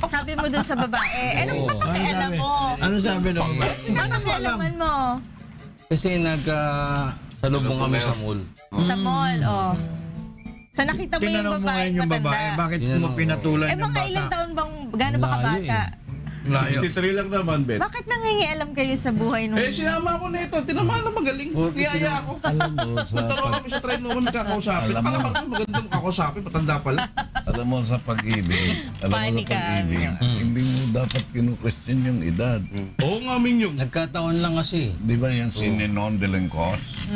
[SPEAKER 5] Sabi mo dun sa babae. Ano
[SPEAKER 3] Oo.
[SPEAKER 5] ba alam mo?
[SPEAKER 2] Ano sabi nung
[SPEAKER 5] Ano kailangan mo?
[SPEAKER 3] Kasi salubong kami sa mall.
[SPEAKER 5] Sa mall, oh. So nakita mo yung
[SPEAKER 2] Tinanong mo
[SPEAKER 5] babae
[SPEAKER 2] ngayon yung babae,
[SPEAKER 5] matanda.
[SPEAKER 2] bakit
[SPEAKER 3] Tinanong
[SPEAKER 2] mo
[SPEAKER 3] ko.
[SPEAKER 2] pinatulan
[SPEAKER 5] Eh
[SPEAKER 2] yung
[SPEAKER 5] mga
[SPEAKER 2] bata?
[SPEAKER 5] ilang taon bang, gano'n ba
[SPEAKER 3] Layo
[SPEAKER 5] kabata?
[SPEAKER 2] Layo.
[SPEAKER 6] 63 lang naman, Bet.
[SPEAKER 5] Bakit nangingialam kayo sa buhay nung...
[SPEAKER 6] Eh, sinama ko na ito. Tinamaan na magaling. Niyaya ako.
[SPEAKER 1] Alam mo,
[SPEAKER 6] Taro kami sa train noon kakausapin.
[SPEAKER 1] Alam mo.
[SPEAKER 6] Akala ko magandang kakausapin. Matanda pala.
[SPEAKER 1] alam mo sa pag-ibig,
[SPEAKER 5] Panika.
[SPEAKER 1] hindi mo dapat kinu-question yung edad.
[SPEAKER 6] Oo nga, Minyong.
[SPEAKER 3] Nagkataon lang kasi.
[SPEAKER 1] Di ba yan si Ninon Delencos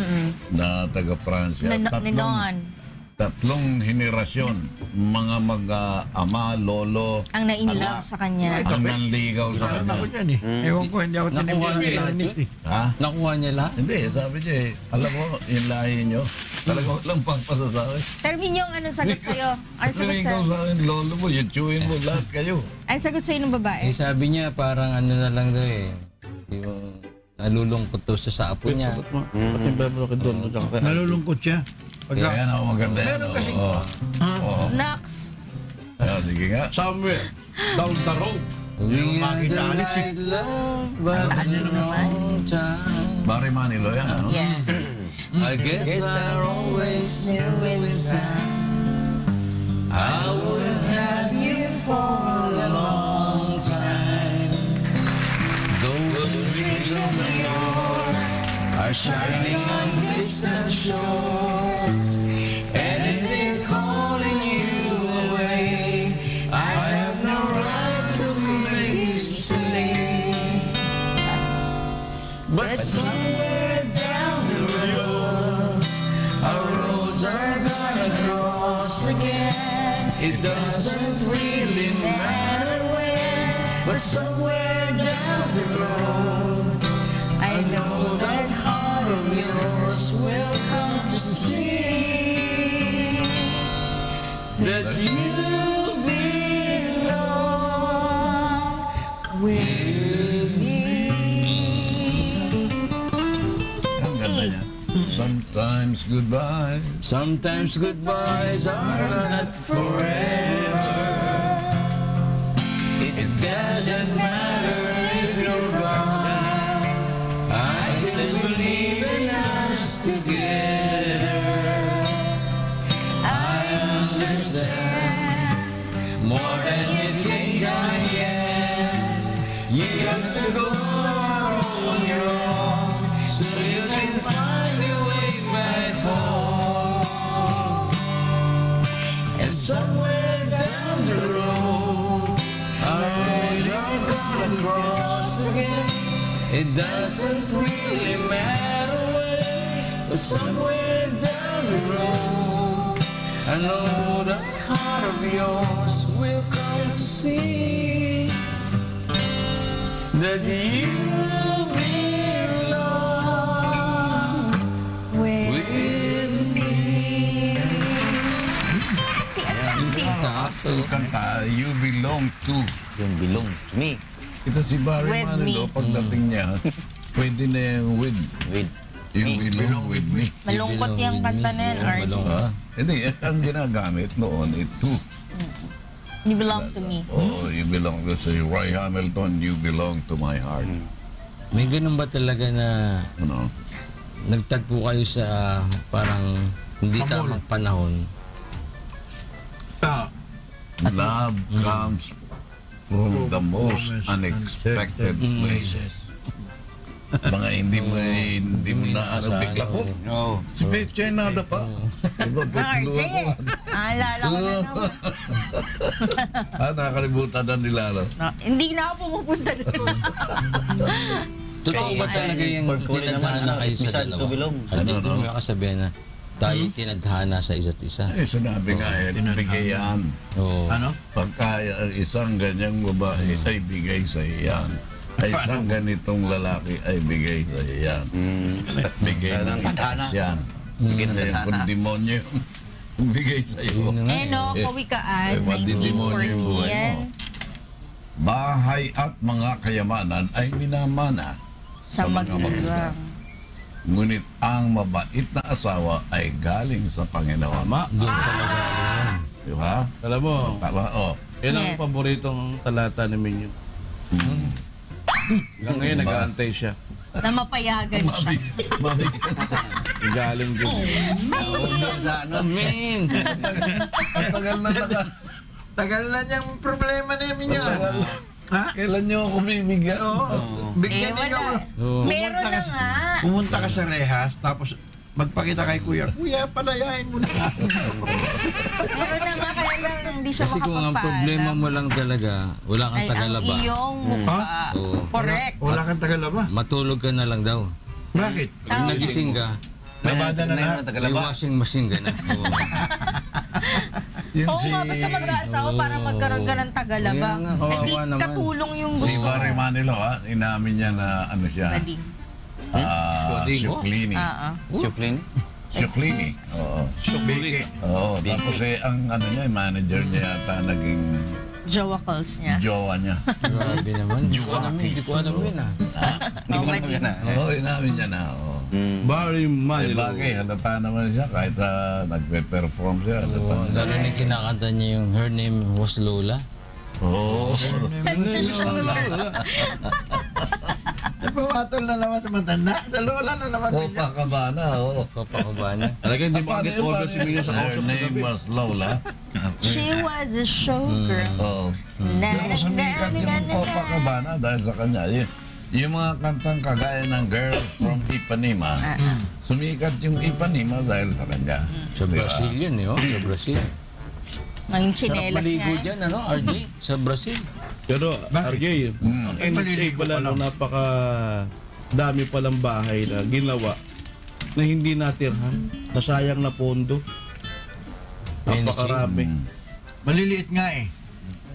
[SPEAKER 1] na taga-Francia?
[SPEAKER 5] Ninon.
[SPEAKER 1] Tatlong henerasyon, mga mag-ama, lolo,
[SPEAKER 5] Ang na-inlove sa kanya.
[SPEAKER 1] ang nanligaw sa kanya.
[SPEAKER 2] Ako dyan eh. Ewan ko, hindi ako
[SPEAKER 3] Nakuha
[SPEAKER 2] tinimulan
[SPEAKER 3] niya
[SPEAKER 2] nila.
[SPEAKER 3] lahat yun?
[SPEAKER 1] Ha?
[SPEAKER 3] Nakuha niya lahat?
[SPEAKER 1] Hindi, sabi niya alam mo, yung lahi niyo, talaga walang papasa sa akin.
[SPEAKER 5] Pero Minyong, anong sagot sa'yo? Anong sagot
[SPEAKER 1] Ikaw
[SPEAKER 5] sa'yo?
[SPEAKER 1] sa akin, lolo mo, yutsuin mo, lahat kayo.
[SPEAKER 5] Anong sagot sa'yo ng babae?
[SPEAKER 3] Eh sabi niya parang ano na lang daw eh. Yung nalulungkot to sa apo niya.
[SPEAKER 6] Patimbay mo kay Don.
[SPEAKER 2] Nalulungkot siya.
[SPEAKER 1] Kaya na maganda yan. Oo.
[SPEAKER 5] Nax.
[SPEAKER 1] Sige nga.
[SPEAKER 6] Somewhere down the road.
[SPEAKER 3] We
[SPEAKER 2] had the right
[SPEAKER 3] love, but wrong time.
[SPEAKER 1] Barry Manilow yan, ano?
[SPEAKER 5] Yes.
[SPEAKER 3] I guess I always knew inside I would have you for a long time. Those dreams of yours are shining on distant shores, and if they're calling you away, I have no right to make you stay. It doesn't really matter where, but somewhere down the road, I know that heart of yours will come to see that you belong with me.
[SPEAKER 1] Ang ganda niya. Sometimes goodbye.
[SPEAKER 3] Sometimes goodbyes are not forever. It doesn't matter if you're gone. I still believe in us together. I understand more than you think I can. You have to go on your own so you can find your way back home. And somewhere down the road, our roads are gonna cross again. It doesn't really matter where, but somewhere down the road, I know that heart of yours will come to see that you belong with me.
[SPEAKER 1] Ang kanta, You Belong To.
[SPEAKER 4] Yung belong to me.
[SPEAKER 1] Ito si Barry
[SPEAKER 5] With
[SPEAKER 1] Manilow,
[SPEAKER 5] me.
[SPEAKER 1] pagdating niya, pwede na yung with.
[SPEAKER 4] With
[SPEAKER 1] You belong with me.
[SPEAKER 5] Malungkot yung kanta na yan, RJ.
[SPEAKER 1] Hindi, ang ginagamit noon, to.
[SPEAKER 5] You belong to me.
[SPEAKER 1] Oh, you belong to si Roy Hamilton, you belong to my heart.
[SPEAKER 3] May ganun ba talaga na
[SPEAKER 1] Ano?
[SPEAKER 3] nagtagpo kayo sa parang hindi tamang panahon?
[SPEAKER 1] Love comes from the most unexpected places. Mga hindi mo na ano, bigla ko.
[SPEAKER 4] no.
[SPEAKER 1] Si Peche nada pa. Diba,
[SPEAKER 5] RJ,
[SPEAKER 1] tutulungan ko.
[SPEAKER 5] naalala ko na naman.
[SPEAKER 1] Nakakalimutan na nila. No?
[SPEAKER 5] No, hindi na ako pumupunta doon.
[SPEAKER 3] Totoo ba talaga yung
[SPEAKER 4] Pagkuli naman,
[SPEAKER 3] tinadhana kayo sa
[SPEAKER 4] misal
[SPEAKER 3] dalawa?
[SPEAKER 4] to belong.
[SPEAKER 3] Hindi ko may kasabihan na tayo tinadhana sa isa't isa.
[SPEAKER 1] Eh, sinabi nga bigayan.
[SPEAKER 3] Oo.
[SPEAKER 2] Ano?
[SPEAKER 1] Pagka isang ganyang babae ay bigay sa iyan, ay isang ganitong lalaki ay bigay sa iyan. Bigay ng itas yan.
[SPEAKER 4] Bigay ng
[SPEAKER 1] Kaya
[SPEAKER 4] tadhana.
[SPEAKER 1] kung demonyo yung bigay sa iyo.
[SPEAKER 3] Yun na nga
[SPEAKER 5] Eh no, kawikaan,
[SPEAKER 1] Eh, madidemonyo yung buhay
[SPEAKER 5] 1940 yan.
[SPEAKER 1] mo. Bahay at mga kayamanan ay minamana
[SPEAKER 5] Sa magulang.
[SPEAKER 1] Ngunit ang mabait na asawa ay galing sa Panginoon.
[SPEAKER 3] Doon talaga yan.
[SPEAKER 1] Di ba?
[SPEAKER 6] Alam mo,
[SPEAKER 1] Tama, oh.
[SPEAKER 6] yan ang
[SPEAKER 5] Yes.
[SPEAKER 6] paboritong talata ni Minyo. Hanggang ngayon, nag-aantay siya.
[SPEAKER 5] Na mapayagan siya.
[SPEAKER 6] Galing din.
[SPEAKER 4] Sa ano?
[SPEAKER 3] Amen!
[SPEAKER 1] Tagal na tagal.
[SPEAKER 2] Tagal na niyang problema namin yun. Ha?
[SPEAKER 1] Kailan niyo ako bibigyan?
[SPEAKER 2] Oo.
[SPEAKER 5] Eh,
[SPEAKER 2] Bigyan ninyo.
[SPEAKER 5] wala.
[SPEAKER 3] Oo.
[SPEAKER 5] Meron na nga.
[SPEAKER 2] Pumunta ka sa rehas, tapos magpakita kay kuya. Kuya, palayain mo na.
[SPEAKER 5] Meron na nga, kaya lang hindi siya
[SPEAKER 3] Kasi kung ang problema mo lang talaga, wala kang
[SPEAKER 5] ay ang
[SPEAKER 3] tagalaba.
[SPEAKER 5] iyong mukha.
[SPEAKER 3] Oo.
[SPEAKER 5] Correct.
[SPEAKER 2] Wala kang tagalaba.
[SPEAKER 3] Matulog ka na lang daw.
[SPEAKER 2] Bakit?
[SPEAKER 3] Pag nagising ka,
[SPEAKER 2] Labada na lahat.
[SPEAKER 3] may washing machine ka na. Oo.
[SPEAKER 1] Yun
[SPEAKER 5] Oo nga, ba't ka mag-aasawa para magkaroon ka ng tagalaba?
[SPEAKER 3] Kaya nga, kawawa
[SPEAKER 5] Hindi
[SPEAKER 3] naman.
[SPEAKER 5] katulong yung
[SPEAKER 1] Si
[SPEAKER 5] gusto.
[SPEAKER 1] Barry Manilow, inamin niya na ano siya,
[SPEAKER 5] Bading.
[SPEAKER 1] Shuklini.
[SPEAKER 4] Chuplin?
[SPEAKER 1] Shuklini. Oo.
[SPEAKER 2] Biki.
[SPEAKER 1] Oo, tapos ang ano niya, yung manager niya yata naging
[SPEAKER 5] Jowa calls niya.
[SPEAKER 1] jowa niya.
[SPEAKER 3] Grabe naman. Hindi ko alam,
[SPEAKER 1] Juakis.
[SPEAKER 3] hindi ko alam yun ah.
[SPEAKER 4] Hindi ko alam yan ah.
[SPEAKER 1] Oo, inamin niya na. Oo.
[SPEAKER 6] Barry
[SPEAKER 1] Eh,
[SPEAKER 6] Manilow.
[SPEAKER 1] bagay, halata naman siya kahit nagpe-perform siya. Halata
[SPEAKER 3] Oo, lalo na kinakanta niya yung Her Name Was Lola.
[SPEAKER 1] Oo.
[SPEAKER 2] Napamatol na naman sa matanda. Sa lola na naman.
[SPEAKER 1] Copacabana, oo.
[SPEAKER 3] Copacabana.
[SPEAKER 6] Talaga hindi makagit over si Minyo sa
[SPEAKER 1] Her
[SPEAKER 6] kausap
[SPEAKER 1] name
[SPEAKER 6] kagabi.
[SPEAKER 1] was Lola.
[SPEAKER 5] She was a showgirl.
[SPEAKER 1] Oo. Pero sumikat yung Copacabana dahil sa kanya. Yung mga kantang kagaya ng Girls from Ipanema, sumikat yung Ipanema dahil sa kanya.
[SPEAKER 3] Sa
[SPEAKER 1] Di ba?
[SPEAKER 3] Brazil yun eh, oh. Sa Brazil.
[SPEAKER 5] Ngayong
[SPEAKER 3] Sarap
[SPEAKER 5] chinelas
[SPEAKER 3] maligo
[SPEAKER 5] niya.
[SPEAKER 3] dyan, ano, RJ? Sa Brazil.
[SPEAKER 6] Pero, RJ, ang NHA pala no, napaka dami palang bahay na ginawa na hindi natirhan, nasayang na pondo. Napakarami.
[SPEAKER 2] Maliliit nga eh.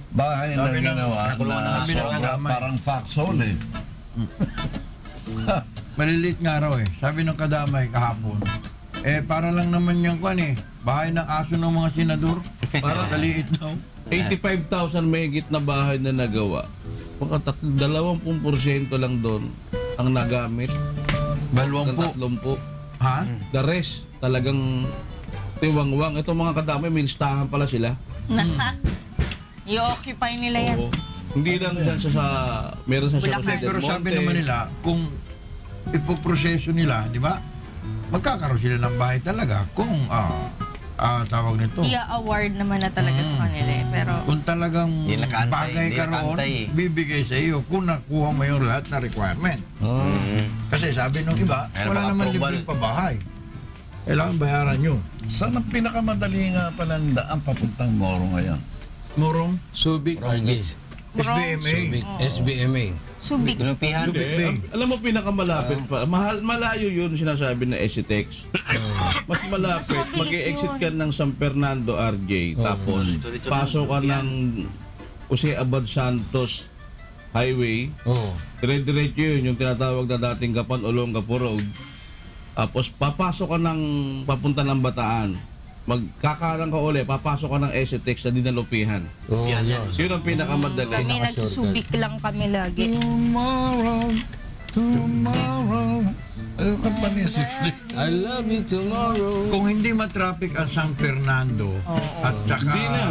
[SPEAKER 1] Bahay na
[SPEAKER 2] Sabi ng-
[SPEAKER 1] ginawa
[SPEAKER 2] sabi ng
[SPEAKER 1] na sobra
[SPEAKER 2] kadamay.
[SPEAKER 1] parang foxhole eh.
[SPEAKER 2] Maliliit nga raw eh. Sabi ng kadamay kahapon. Para lang naman yung kwan eh. Bahay ng aso ng mga senador. Para kaliit daw.
[SPEAKER 6] 85,000 mahigit na bahay na nagawa. Baka 20% lang doon ang nagamit ng 30.
[SPEAKER 2] Ha?
[SPEAKER 6] The rest, talagang tiwangwang. Ito mga kadamay, may listahan pala sila.
[SPEAKER 5] I-occupy nila yan.
[SPEAKER 6] Oo. Hindi lang dyan sa meron sa
[SPEAKER 5] Bulacan.
[SPEAKER 6] Jose del
[SPEAKER 2] Pero sabi
[SPEAKER 6] Monte.
[SPEAKER 2] naman nila, kung ipoproseso nila, di ba? Magkakaroon sila ng bahay talaga kung tawag nito.
[SPEAKER 5] I-award naman na talaga sa kanila eh. Pero
[SPEAKER 2] Kung talagang
[SPEAKER 4] Hindi nakaantay,
[SPEAKER 2] bagay
[SPEAKER 4] hindi
[SPEAKER 2] ka roon,
[SPEAKER 4] nakaantay eh.
[SPEAKER 2] bibigay sa iyo kung nakuha mo yung lahat na requirement. Kasi sabi nung iba,
[SPEAKER 4] Meron
[SPEAKER 2] wala
[SPEAKER 4] pa
[SPEAKER 2] naman
[SPEAKER 4] approval.
[SPEAKER 2] libreng pabahay. Kailangan bayaran nyo.
[SPEAKER 1] Saan ang pinakamadali nga palang daan papuntang Morong ngayon?
[SPEAKER 2] Murong,
[SPEAKER 3] Subic, RJ.
[SPEAKER 2] SBMA.
[SPEAKER 3] Subic, SBMA.
[SPEAKER 5] Subic.
[SPEAKER 4] Ginupihan.
[SPEAKER 6] Hindi. Alam mo, pinakamalapit pa. Malayo yun sinasabi na SCTEX. Mas malapit.
[SPEAKER 5] Mas mabilis
[SPEAKER 6] Mag-e-exit
[SPEAKER 5] yun.
[SPEAKER 6] ka ng San Fernando, RJ. Tapos, pasok ka ng Jose Abad Santos Highway.
[SPEAKER 3] Oo.
[SPEAKER 6] Dire-diretso yun, yung tinatawag na dating Gapan Olongapo Road. Tapos, papasok ka ng papunta ng Bataan. Magkakalang ka uli, papasok ka ng SCTEX na dinalupihan.
[SPEAKER 3] Oo, yan.
[SPEAKER 6] Yun ang pinakamadali.
[SPEAKER 5] Kami nagsusubik lang kami lagi.
[SPEAKER 1] Tomorrow. Ano kanta niya si
[SPEAKER 3] I love you tomorrow.
[SPEAKER 2] Kung hindi matraffic ang San Fernando at saka
[SPEAKER 6] Hindi na.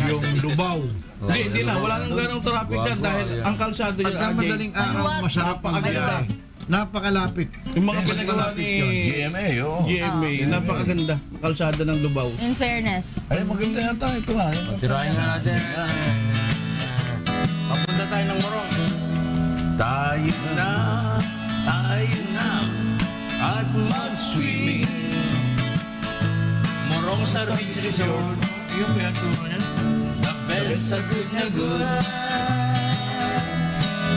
[SPEAKER 2] yung Lubao,
[SPEAKER 6] Hindi na. Wala nang ganong traffic dyan dahil ang kalsado
[SPEAKER 2] at
[SPEAKER 6] dyan,
[SPEAKER 2] madaling araw, masarap ang
[SPEAKER 6] Napakaganda.
[SPEAKER 2] biyahe. Napakalapit.
[SPEAKER 6] Yung mga
[SPEAKER 2] Kaya
[SPEAKER 6] pinagawa
[SPEAKER 2] malapit
[SPEAKER 6] ni
[SPEAKER 2] yun.
[SPEAKER 1] GMA, oo.
[SPEAKER 6] GMA, napakaganda. Kalsada ng Lubao.
[SPEAKER 5] In fairness.
[SPEAKER 1] Ay, maganda yata ito nga.
[SPEAKER 3] Tirahin na natin. Papunta tayo ng Morong. Tayo na, at mag-swimming. Morong sa beach resort.
[SPEAKER 2] Yung pinaturo niya.
[SPEAKER 3] The best sa good na good.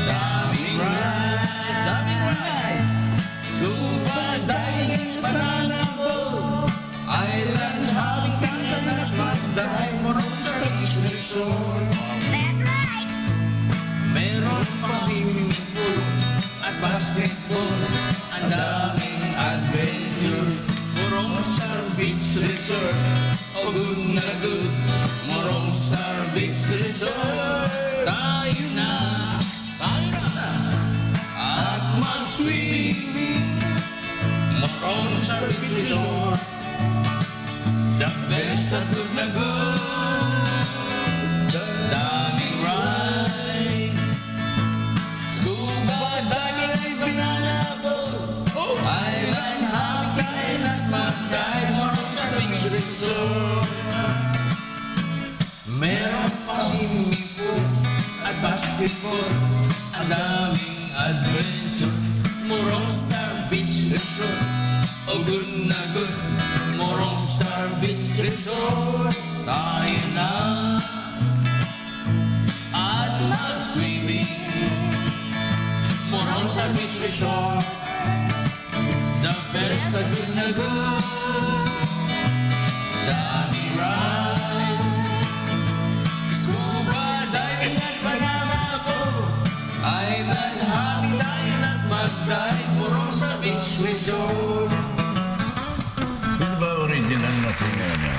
[SPEAKER 3] Daming rides. Scuba diving and banana boat. Island hopping at mag-dive. Morong sa beach resort. Meron pa swimming pool at basketball. Ang daming adventure. Morong Star Beach Resort. Oh, good na good. Morong Star Beach Resort. Tayo na at mag-swimming. Morong Star Beach Resort. The best at good na good. Daming rides. Scuba diving ay banana boat. Island hopping at mag-dive. Morong sa beach resort. Meron pa swimming pool at basketball. Ang daming adventure. Morong Star Beach Resort. Oh, good na good. Morong Star Beach Resort. Tayo na at mag-swimming. Morong Star Beach Resort. The best sa good na good. Daming rides. Scuba diving at banana boat. Island hopping tayo at mag-dive. Morong Star Beach Resort.
[SPEAKER 1] Sino ba original na singer niya?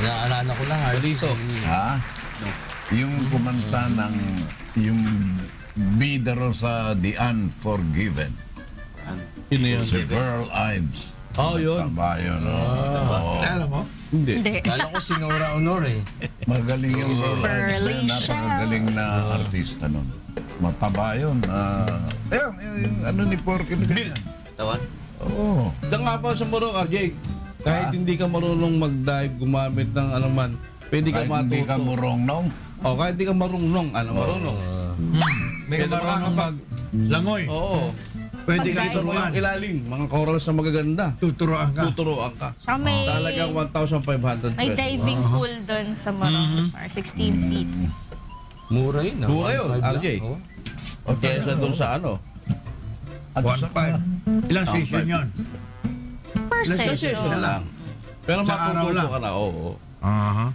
[SPEAKER 3] Naalala ko lang, dito.
[SPEAKER 1] Ha? Yung kumanta ng yung bida ro sa The Unforgiven.
[SPEAKER 6] Sino yun?
[SPEAKER 1] Si Pearl Ives.
[SPEAKER 6] Oh, yun.
[SPEAKER 1] Taba yun, oo.
[SPEAKER 2] Alam mo?
[SPEAKER 6] Hindi.
[SPEAKER 5] Hindi.
[SPEAKER 3] Kala ko si Nora Honor eh.
[SPEAKER 1] Magaling yung Pearl Ives.
[SPEAKER 5] Pearly
[SPEAKER 1] na napakagaling na artista nun. Mataba yun. Ayun, yung ano ni Porky na ganyan.
[SPEAKER 4] Tawan.
[SPEAKER 1] Oo.
[SPEAKER 6] Diyan nga pa sa Morong, RJ. Kahit hindi ka marunong mag-dive, gumamit ng ano man, pwede ka
[SPEAKER 1] Kahit
[SPEAKER 6] matuto.
[SPEAKER 1] hindi ka murong nung.
[SPEAKER 6] O, kahit hindi ka marunong, marunong.
[SPEAKER 2] May marunong langoy.
[SPEAKER 6] Oo.
[SPEAKER 2] Pwede ka
[SPEAKER 5] Pag-dive.
[SPEAKER 2] turuan.
[SPEAKER 6] Ang ilalim, mga corals na magaganda.
[SPEAKER 2] Tuturuan ka.
[SPEAKER 6] Tuturuan ka.
[SPEAKER 5] Saka may,
[SPEAKER 6] Talagang 1,500
[SPEAKER 5] may
[SPEAKER 6] pesos.
[SPEAKER 5] diving pool doon sa Morong. 16 feet.
[SPEAKER 3] Mura yun.
[SPEAKER 6] Mura yun,
[SPEAKER 3] 1.5 lang.
[SPEAKER 6] RJ.
[SPEAKER 3] Oo.
[SPEAKER 1] O,
[SPEAKER 6] Kesa doon sa ano.
[SPEAKER 1] At saka,
[SPEAKER 2] 1.5. Ilang session yun?
[SPEAKER 5] Per
[SPEAKER 6] Sa
[SPEAKER 5] session.
[SPEAKER 6] session lang. Pero
[SPEAKER 2] Sa araw
[SPEAKER 6] matututo
[SPEAKER 2] lang.
[SPEAKER 6] ka na, oo.
[SPEAKER 2] Aha.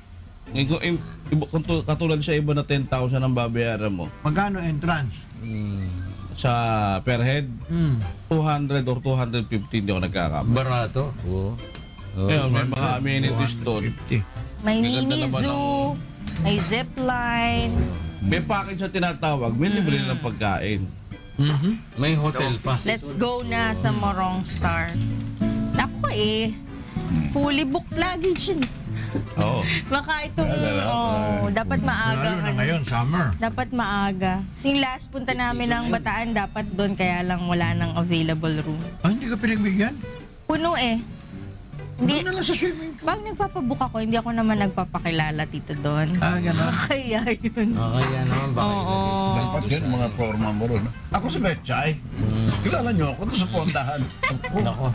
[SPEAKER 6] Katulad sa iba na 10,000 ang babayaran mo.
[SPEAKER 2] Magkano entrance?
[SPEAKER 6] Sa per head, 200 or 250, hindi ako nagkakamali.
[SPEAKER 3] Barato. Oo.
[SPEAKER 6] Ngayon, may mga amenities doon.
[SPEAKER 5] May
[SPEAKER 6] May ganda
[SPEAKER 5] mini
[SPEAKER 6] naman
[SPEAKER 5] zoo, may zipline.
[SPEAKER 6] May package na tinatawag, may libre ng pagkain.
[SPEAKER 3] May hotel pa.
[SPEAKER 5] Let's go na sa Morong Star. Ako fully booked luggage yun.
[SPEAKER 6] Oo.
[SPEAKER 5] Baka itong, dapat maaga.
[SPEAKER 2] Lalo na ngayon, summer.
[SPEAKER 5] Dapat maaga. Yung last punta namin ng Bataan, dapat doon, kaya lang wala nang available room.
[SPEAKER 2] Ah, hindi ka pinagbigyan?
[SPEAKER 5] Puno Hindi,
[SPEAKER 2] Doon na lang sa swimming pool.
[SPEAKER 5] pag nagpapabook ako, hindi ako naman nagpapakilala tito doon.
[SPEAKER 2] Ah, gano'n.
[SPEAKER 5] Kaya yun.
[SPEAKER 3] Kaya naman baka ilagay
[SPEAKER 1] Dapat yun, mga forma mo ron. Ako si Betchay. Kilala niyo ako doon sa pondahan.
[SPEAKER 3] Nako.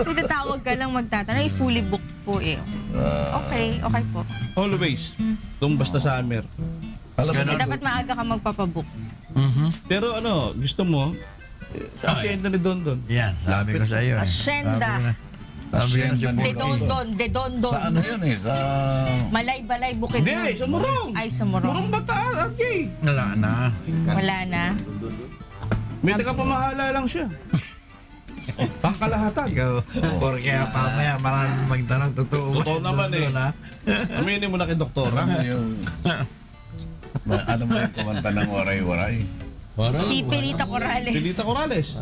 [SPEAKER 5] Tinatawag ka lang magtatanong, fully booked po Okay po.
[SPEAKER 6] Always. Kung basta summer.
[SPEAKER 1] Alam mo,
[SPEAKER 5] Dapat maaga ka magpapabook.
[SPEAKER 6] Pero gusto mo, sa asyenda ni Don.
[SPEAKER 2] Yan, sabi ko sa iyo.
[SPEAKER 5] Asyenda.
[SPEAKER 2] Sabi ko na si
[SPEAKER 1] Asyenda ni
[SPEAKER 2] Paul.
[SPEAKER 5] De Dondon.
[SPEAKER 1] sa ano yun sa...
[SPEAKER 5] Malay-balay, bukid.
[SPEAKER 6] Hindi, sa Morong.
[SPEAKER 5] Ay, sa Morong.
[SPEAKER 6] Morong Bataan, RJ.
[SPEAKER 2] Wala na.
[SPEAKER 5] Wala na.
[SPEAKER 6] May tagapamahala lang siya. Pangkalahatan.
[SPEAKER 2] Ikaw, porque pamaya maraming magtanong totoo.
[SPEAKER 6] Totoo naman
[SPEAKER 2] Doon, ha?
[SPEAKER 6] Aminin mo na kay doktora.
[SPEAKER 1] Ano yung... ano mo yung kumanta ng waray-waray?
[SPEAKER 5] Si Pelita Corrales.
[SPEAKER 6] Pilita Corrales.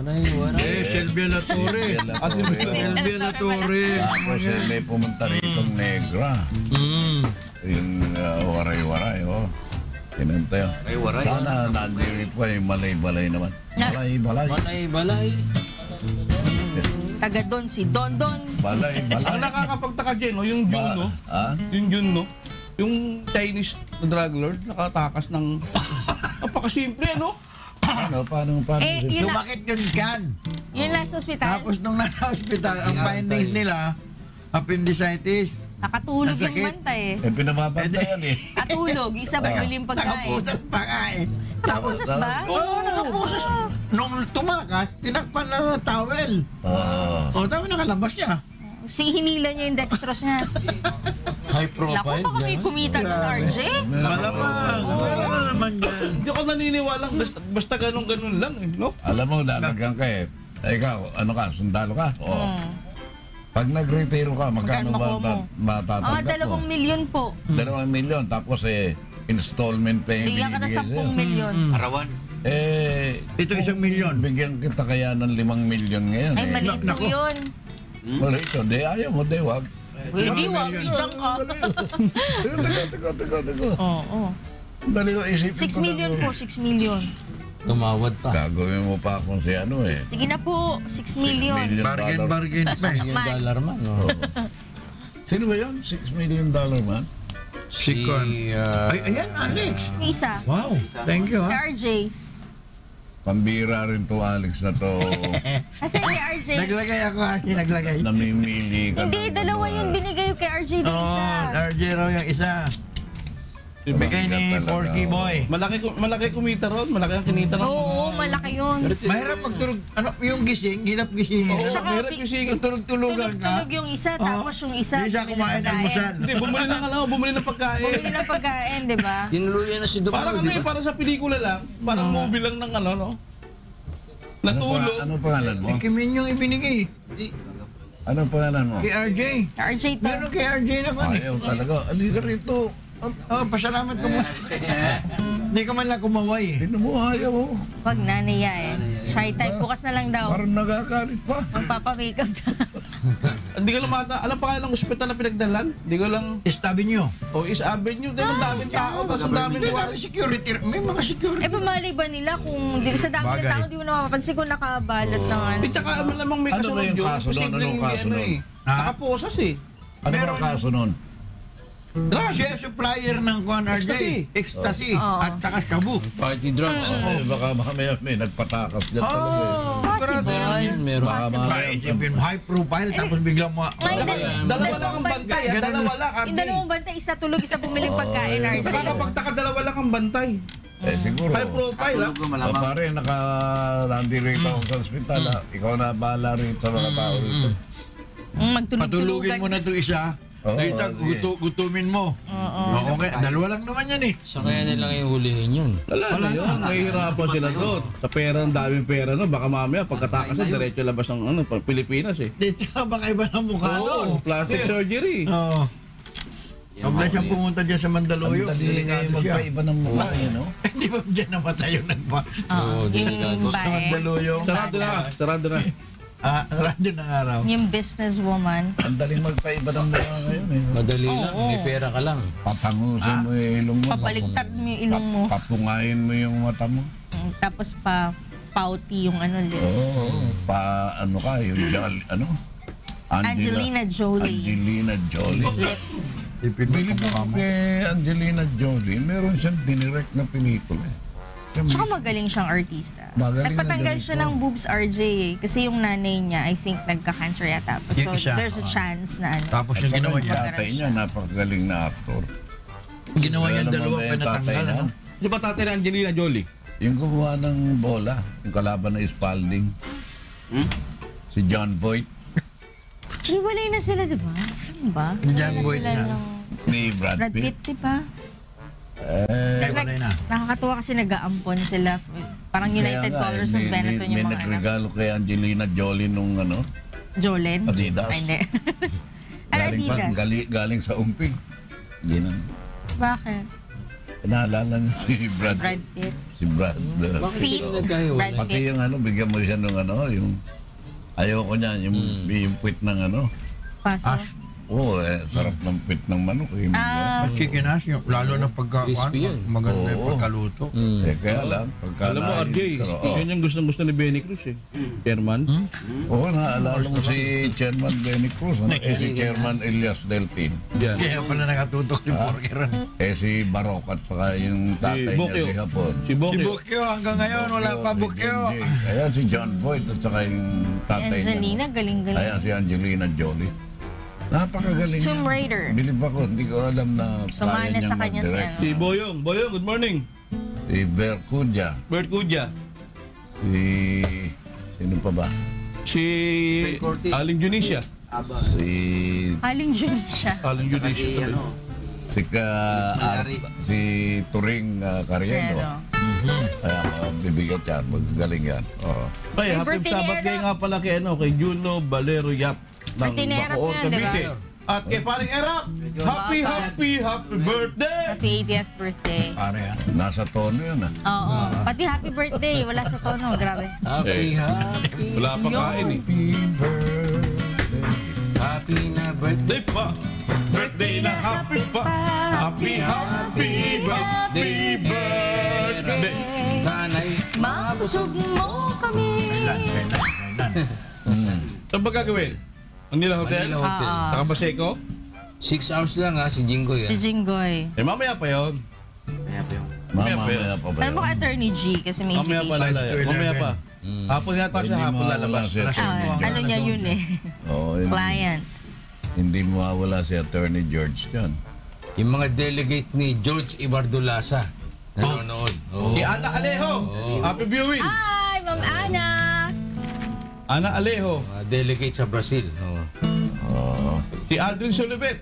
[SPEAKER 2] Silvia Latorre. Silvia Latorre.
[SPEAKER 1] Tapos may pumunta rito Negra. Yung waray-waray, Kinanta yun. Sana nandirit pa yung malay-balay naman. Malay-balay.
[SPEAKER 3] Balay.
[SPEAKER 5] Taga Don, si Dondon.
[SPEAKER 1] Balay-balay.
[SPEAKER 6] Ang nakakapagtaka dyan, yung Juno. Yung Juno. Yung Chinese na drug lord, nakatakas ng... Napakasimple,
[SPEAKER 1] Paano?
[SPEAKER 5] Yun na,
[SPEAKER 2] Bakit yun kan?
[SPEAKER 5] yun last hospital.
[SPEAKER 2] Tapos nung nasa hospital, ang findings nila, appendicitis.
[SPEAKER 5] Nakatulog
[SPEAKER 2] Ang
[SPEAKER 5] yung
[SPEAKER 2] sakit.
[SPEAKER 5] bantay
[SPEAKER 1] Pinababantay yan
[SPEAKER 5] Katulog, isa bibiling pagkain.
[SPEAKER 2] Nakapusas pa nga
[SPEAKER 5] Nakapusas ba?
[SPEAKER 2] Oo, nakapusas. Nung tumakas, tinakpan na ng towel. Tapos nakalabas niya.
[SPEAKER 5] Hinila niya yung dextrose niya.
[SPEAKER 3] High
[SPEAKER 5] Naku,
[SPEAKER 3] profile.
[SPEAKER 5] baka may kumita ng RJ.
[SPEAKER 2] Malamang. Wala naman yan.
[SPEAKER 6] Hindi ako naniniwala, basta ganun lang, no?
[SPEAKER 1] Alam mo, lalagyan ka Ikaw, ano ka, sundalo ka? Pag nag-retiro ka, magkano
[SPEAKER 5] Magkano
[SPEAKER 1] ba
[SPEAKER 5] mo?
[SPEAKER 1] matatanggap mo?
[SPEAKER 5] 2 milyon po.
[SPEAKER 1] 2 milyon, tapos installment pa yung
[SPEAKER 5] Bigyan ka na
[SPEAKER 1] binibigay
[SPEAKER 5] 10 milyon.
[SPEAKER 4] Arawan.
[SPEAKER 2] Ito 1 milyon.
[SPEAKER 1] Bigyan kita kaya ng 5 milyon ngayon.
[SPEAKER 5] Ay, maliit po
[SPEAKER 2] Naku.
[SPEAKER 5] yun.
[SPEAKER 1] Wala ito, ayaw mo, wag.
[SPEAKER 5] Hindi, wag. Diyan ka.
[SPEAKER 1] Teka.
[SPEAKER 5] Oo.
[SPEAKER 1] Dali ko isipin
[SPEAKER 5] 6 million po, 6 million.
[SPEAKER 3] Tumawad pa.
[SPEAKER 1] Gagawin mo pa akong si ano
[SPEAKER 5] Sige na po, 6 million.
[SPEAKER 2] Bargain pa eh.
[SPEAKER 3] Yung dollar man. No?
[SPEAKER 1] Sino ba yun? $6 million man?
[SPEAKER 3] Si...
[SPEAKER 2] Ay, ayan, Alex.
[SPEAKER 5] Yung isa.
[SPEAKER 2] Wow, thank you ha.
[SPEAKER 5] Kay RJ.
[SPEAKER 1] Pambira rin to, Alex, na to.
[SPEAKER 5] Kasi kay RJ.
[SPEAKER 2] Naglagay ako, RJ, naglagay.
[SPEAKER 1] Namimili ka.
[SPEAKER 5] Hindi,
[SPEAKER 1] ng
[SPEAKER 5] dalawa
[SPEAKER 1] ano,
[SPEAKER 5] yung binigay kay RJ na
[SPEAKER 2] Oo,
[SPEAKER 5] isa.
[SPEAKER 2] RJ raw yung isa. Bigay ni Porky Boy.
[SPEAKER 6] Malaki kumita ron, malaki ang kinita ng
[SPEAKER 5] Oo, malaki yun.
[SPEAKER 2] Mahirap magturog, yung gising, hirap gisingin.
[SPEAKER 5] Tsaka,
[SPEAKER 6] Mahirap yung sige.
[SPEAKER 2] Tulog-tulugan ka.
[SPEAKER 5] Tulog yung isa, tapos yung isa.
[SPEAKER 2] Hindi siya
[SPEAKER 5] bumili ng
[SPEAKER 2] kumain
[SPEAKER 5] pagkain.
[SPEAKER 2] almusal.
[SPEAKER 6] Hindi, bumili ng pagkain.
[SPEAKER 5] Bumili ng pagkain, di ba?
[SPEAKER 3] Tinuluyan na si Dok.
[SPEAKER 6] Parang parang sa pelikula lang, parang movie lang ng no? Natulog.
[SPEAKER 1] Ano pangalan mo?
[SPEAKER 2] Kimin yung ibinigay.
[SPEAKER 1] Ano pangalan mo?
[SPEAKER 2] Kay RJ.
[SPEAKER 5] Kay RJ to.
[SPEAKER 2] Meron kay RJ na ko.
[SPEAKER 1] Ayaw talaga. Alika rito.
[SPEAKER 2] Oh, pasalamat ko mo. Hindi ko man lang kumaway eh.
[SPEAKER 1] Tignan mo, ayaw mo.
[SPEAKER 5] Wag na niya Shy type, bukas na lang daw.
[SPEAKER 1] Parang nagagalit pa.
[SPEAKER 5] Magpapamakeup na.
[SPEAKER 6] Hindi ko lang alam pangalan ng ospital na pinagdalan. Hindi ko lang,
[SPEAKER 2] Estabi nyo.
[SPEAKER 6] East Avenue, dahil ang daming tao, tapos ang daming
[SPEAKER 2] May
[SPEAKER 6] lugar.
[SPEAKER 2] mga security. May mga security.
[SPEAKER 5] Pamali ba nila kung sa dami ng
[SPEAKER 2] Bagay.
[SPEAKER 5] tao, di mo na mapapansin kung nakabalot ng ano.
[SPEAKER 6] Di tsaka malamang may
[SPEAKER 1] Ano ba
[SPEAKER 6] kasunod
[SPEAKER 1] yung
[SPEAKER 6] yun.
[SPEAKER 1] kaso doon?
[SPEAKER 6] Posibleng
[SPEAKER 1] Anong
[SPEAKER 6] hindi
[SPEAKER 1] kaso
[SPEAKER 6] ano
[SPEAKER 1] doon?
[SPEAKER 6] eh. Nakaposas eh.
[SPEAKER 1] Ano ba kaso nun?
[SPEAKER 6] Drugs.
[SPEAKER 2] Siya supplier ng Juan RJ. Ecstasy.
[SPEAKER 5] Oo.
[SPEAKER 2] At saka shabu.
[SPEAKER 3] Party drugs.
[SPEAKER 1] Baka mamaya may nagpatakas dyan talaga eh.
[SPEAKER 5] Possible.
[SPEAKER 3] Yan, meron.
[SPEAKER 1] Baka mamaya.
[SPEAKER 2] Right, yung high profile tapos biglang mo.
[SPEAKER 6] Dalawa lang ang bantay. Dalawa lang.
[SPEAKER 5] Yung dalawang bantay, isa tulog, isa bumiling pagkain, RJ.
[SPEAKER 6] Nakakapagtaka, dalawa lang ang bantay.
[SPEAKER 1] Siguro.
[SPEAKER 6] High profile ha.
[SPEAKER 1] Pare, naka-landi rito ako sa ospital. Ikaw na bahala rito sa mga tao rito.
[SPEAKER 2] Patulugin
[SPEAKER 5] Magtulog-tulugan.
[SPEAKER 2] mo na ito isa.
[SPEAKER 1] Oo,
[SPEAKER 2] Dito,
[SPEAKER 1] sige.
[SPEAKER 2] gutumin mo. Oo. Okay, dalawa lang naman yan eh.
[SPEAKER 3] Sa kaya nilang yung hulihin yun.
[SPEAKER 6] Wala na yun. Mahihirapan sila doon. Sa pera, ang daming pera no. Baka mamaya, pagkatakas na, diretso labas ng Pilipinas eh.
[SPEAKER 2] Dito ka baka iba ng mukha
[SPEAKER 6] Oo, plastic surgery.
[SPEAKER 2] Oo. Mabla siyang pumunta dyan sa
[SPEAKER 1] Ang
[SPEAKER 2] Mandaluyong.
[SPEAKER 1] dali ngayon magpaiba ng mukha no?
[SPEAKER 2] Hindi ba dyan namatay yung nagpa?
[SPEAKER 3] Oo, delikado.
[SPEAKER 5] Yung
[SPEAKER 2] Sa
[SPEAKER 5] bae,
[SPEAKER 2] Mandaluyong.
[SPEAKER 6] Sarado na.
[SPEAKER 2] Radyo ng araw.
[SPEAKER 5] yung businesswoman.
[SPEAKER 1] Ang daling magpaiba ng mukha ngayon eh.
[SPEAKER 3] Madali lang, may pera ka lang.
[SPEAKER 1] Papangusin mo yung ilong mo.
[SPEAKER 5] Pabaligtad mo yung ilong mo.
[SPEAKER 1] Papungayin mo yung mata mo.
[SPEAKER 5] Tapos pouty yung lips.
[SPEAKER 1] Oo. Ano ka, yung
[SPEAKER 5] Angelina Jolie.
[SPEAKER 1] Angelina Jolie.
[SPEAKER 5] Lips.
[SPEAKER 1] Bili mo kay Angelina Jolie, meron siyang dinirect na pelikula.
[SPEAKER 5] Tsaka magaling siyang artista.
[SPEAKER 1] Magaling
[SPEAKER 5] Nagpatanggal
[SPEAKER 1] na
[SPEAKER 5] siya
[SPEAKER 1] director.
[SPEAKER 5] ng boobs, RJ eh. Kasi yung nanay niya, I think, nagka-cancer yata. So,
[SPEAKER 2] Yung isa,
[SPEAKER 5] there's a chance na
[SPEAKER 2] Tapos yung ginawa
[SPEAKER 1] Yung
[SPEAKER 2] niya.
[SPEAKER 1] tatay niya, napakagaling na aktor.
[SPEAKER 2] Ginawa niya
[SPEAKER 1] Alam mo
[SPEAKER 2] dalawa
[SPEAKER 1] ba
[SPEAKER 2] pa
[SPEAKER 1] yung tatay
[SPEAKER 2] natanggal.
[SPEAKER 1] niya?
[SPEAKER 2] Ano?
[SPEAKER 6] Di ba tatay ni Angelina Jolie?
[SPEAKER 1] Yung gumawa ng bola, yung kalaban ng Spalding. Si John Voight,
[SPEAKER 5] Hiwalay na sila, di ba? Ano ba?
[SPEAKER 2] John
[SPEAKER 5] Hiwalay
[SPEAKER 2] Boyd
[SPEAKER 5] sila
[SPEAKER 2] na.
[SPEAKER 5] ng
[SPEAKER 1] ni Brad
[SPEAKER 5] Brad
[SPEAKER 1] Pitt.
[SPEAKER 5] Pitt, di ba?
[SPEAKER 2] Kaya wala na.
[SPEAKER 5] Nakakatuwa kasi nag-aampon sila. Parang United
[SPEAKER 1] Kaya nga,
[SPEAKER 5] Colors ng Benetton
[SPEAKER 1] may
[SPEAKER 5] yung mga anak.
[SPEAKER 1] nagregalo kay Angelina Jolie nung
[SPEAKER 5] Jolene?
[SPEAKER 1] Adidas.
[SPEAKER 5] Ay, hindi. Ano
[SPEAKER 1] galing,
[SPEAKER 5] Adidas?
[SPEAKER 1] galing sa umping. Ganun.
[SPEAKER 5] Bakit?
[SPEAKER 1] Naalala niya si Brad.
[SPEAKER 5] Brad Pitt.
[SPEAKER 1] Si Brad.
[SPEAKER 3] Bakit
[SPEAKER 5] Feet.
[SPEAKER 3] sila nagkahiwalay?
[SPEAKER 5] Brad
[SPEAKER 1] Pati
[SPEAKER 5] Pitt.
[SPEAKER 1] yung bigyan mo siya nung yung ayoko niya, yung puwit ng
[SPEAKER 5] Paso.
[SPEAKER 1] Oo, sarap ng puwit ng manok. Hindi ba?
[SPEAKER 2] Chicken ash, yung, lalo na pagka,
[SPEAKER 3] Crispy yun.
[SPEAKER 2] maganda yung
[SPEAKER 1] Oo.
[SPEAKER 2] pagkaluto.
[SPEAKER 1] Kaya lang, pagka
[SPEAKER 6] Alam mo, RJ, yun yung gustong-gusto ni Benny Cruz eh. Chairman.
[SPEAKER 1] Oo, naalala mo si Chairman Benny Cruz, si Chairman Elias Delfin,
[SPEAKER 6] Yan.
[SPEAKER 2] Kaya pala nakatutok ni Porker.
[SPEAKER 1] si Barok at saka yung tatay
[SPEAKER 6] Bokyo.
[SPEAKER 1] niya si Hapon.
[SPEAKER 6] Si
[SPEAKER 2] Si
[SPEAKER 6] Bokyo.
[SPEAKER 2] Bukyo, hanggang ngayon, wala pa Bukyo.
[SPEAKER 1] Ayan si John Voight at saka yung tatay
[SPEAKER 5] Angelina,
[SPEAKER 1] niya.
[SPEAKER 5] galing-galing.
[SPEAKER 1] Ayan si Angelina Jolie. Napakagaling.
[SPEAKER 5] Tomb
[SPEAKER 1] yan.
[SPEAKER 5] Raider.
[SPEAKER 1] Bilib ako, hindi ko alam na
[SPEAKER 5] Sumana
[SPEAKER 1] kaya
[SPEAKER 5] sa
[SPEAKER 1] niyang
[SPEAKER 5] kanya si
[SPEAKER 1] mag-direct.
[SPEAKER 6] Si Boyong. Boyong, good morning.
[SPEAKER 1] Si Bercudia.
[SPEAKER 6] Bert Kudya.
[SPEAKER 1] Sino pa ba?
[SPEAKER 6] Si Aling Junicia.
[SPEAKER 1] Si
[SPEAKER 5] Haling June siya.
[SPEAKER 6] Aling Junicia.
[SPEAKER 1] si Turing Carriedo.
[SPEAKER 5] Pero,
[SPEAKER 1] Kaya bibigat yan, magaling yan. Oo.
[SPEAKER 6] Ay, happy
[SPEAKER 5] birthday
[SPEAKER 6] Sabat
[SPEAKER 5] ni
[SPEAKER 6] kayo nga pala kay Juno Valero Yap ng
[SPEAKER 5] Birthday ni Erap
[SPEAKER 6] Bacoor,
[SPEAKER 5] yan, di ba?
[SPEAKER 6] Cavite. At kay paring Erap, happy birthday!
[SPEAKER 5] happy 80th birthday.
[SPEAKER 2] Pare yan.
[SPEAKER 1] Nasa tono yun
[SPEAKER 5] Oo. Pati happy birthday. Wala sa tono. Grabe.
[SPEAKER 3] Happy, happy.
[SPEAKER 6] Wala pa kain eh.
[SPEAKER 3] Happy na birthday.
[SPEAKER 6] Birthday pa! Birthday na happy pa! Happy birthday!
[SPEAKER 3] Sana'y
[SPEAKER 5] Mabusog mo kami.
[SPEAKER 2] Kailan.
[SPEAKER 6] Saan ba gagawin? Manila Hotel?
[SPEAKER 3] Manila Hotel.
[SPEAKER 6] Nakabaseko?
[SPEAKER 3] 6 hours lang si Jinggoy.
[SPEAKER 5] Si Jinggoy.
[SPEAKER 6] Eh, mamaya pa yun.
[SPEAKER 1] Mamaya pa ba
[SPEAKER 5] Alam mo
[SPEAKER 1] yun?
[SPEAKER 5] ka Attorney G kasi may
[SPEAKER 6] Mamaya pa
[SPEAKER 5] invitation.
[SPEAKER 6] lalaya. Mamaya pa. Hapon yata siya,
[SPEAKER 1] Hindi
[SPEAKER 6] hapon
[SPEAKER 1] mawawala
[SPEAKER 6] lalabas.
[SPEAKER 1] si Attorney
[SPEAKER 5] Ano niya yun eh.
[SPEAKER 1] Oo,
[SPEAKER 5] Client.
[SPEAKER 1] hindi mawawala si Attorney George dyan.
[SPEAKER 3] Yung mga delegate ni George Ibardulasa. Nanonood. Oh.
[SPEAKER 6] Si Ana Alejo. Happy viewing.
[SPEAKER 5] Hi, Ma'am Ana.
[SPEAKER 6] Ana Alejo.
[SPEAKER 3] Mga delegate sa Brazil. Oh.
[SPEAKER 1] Oo.
[SPEAKER 6] Si Aldrin Solibet.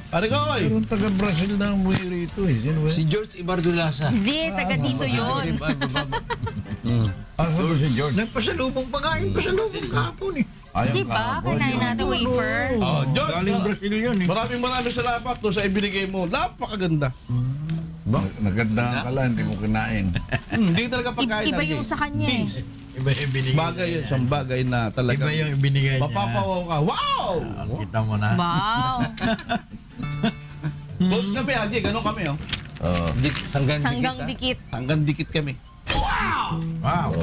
[SPEAKER 6] Pare Koy.
[SPEAKER 1] Pero taga-Brazil na umuwi rito eh. Sino ba?
[SPEAKER 3] Si George Ibardulasa.
[SPEAKER 5] Hindi, taga dito yun.
[SPEAKER 1] Asa ba si George?
[SPEAKER 2] Nagpasalubong pagkain, pasalubong kahapon eh.
[SPEAKER 1] Ayaw
[SPEAKER 5] Di ba? Kinain natin wafer.
[SPEAKER 6] Oh, George.
[SPEAKER 2] Galing Brazil yun eh.
[SPEAKER 6] Maraming salamat doon sa ibinigay mo. Napakaganda.
[SPEAKER 1] Naganda ka lang, hindi mo kinain.
[SPEAKER 6] Hindi talaga pagkain.
[SPEAKER 5] Iba
[SPEAKER 6] RJ.
[SPEAKER 5] yung sa kanya eh.
[SPEAKER 6] Things.
[SPEAKER 2] Iba yung binigay
[SPEAKER 6] Bagay yun,
[SPEAKER 2] niya.
[SPEAKER 6] isang bagay na talaga.
[SPEAKER 2] Iba yung binigay niya.
[SPEAKER 6] Mapapawaw ka. Wow!
[SPEAKER 2] Kita mo na.
[SPEAKER 5] Wow.
[SPEAKER 6] Close kami, RJ. Ganon kami, oh.
[SPEAKER 1] Oo.
[SPEAKER 3] Sanggan
[SPEAKER 5] Sanggang
[SPEAKER 3] dikit.
[SPEAKER 5] dikit.
[SPEAKER 6] Hanggang dikit kami.
[SPEAKER 2] Wow.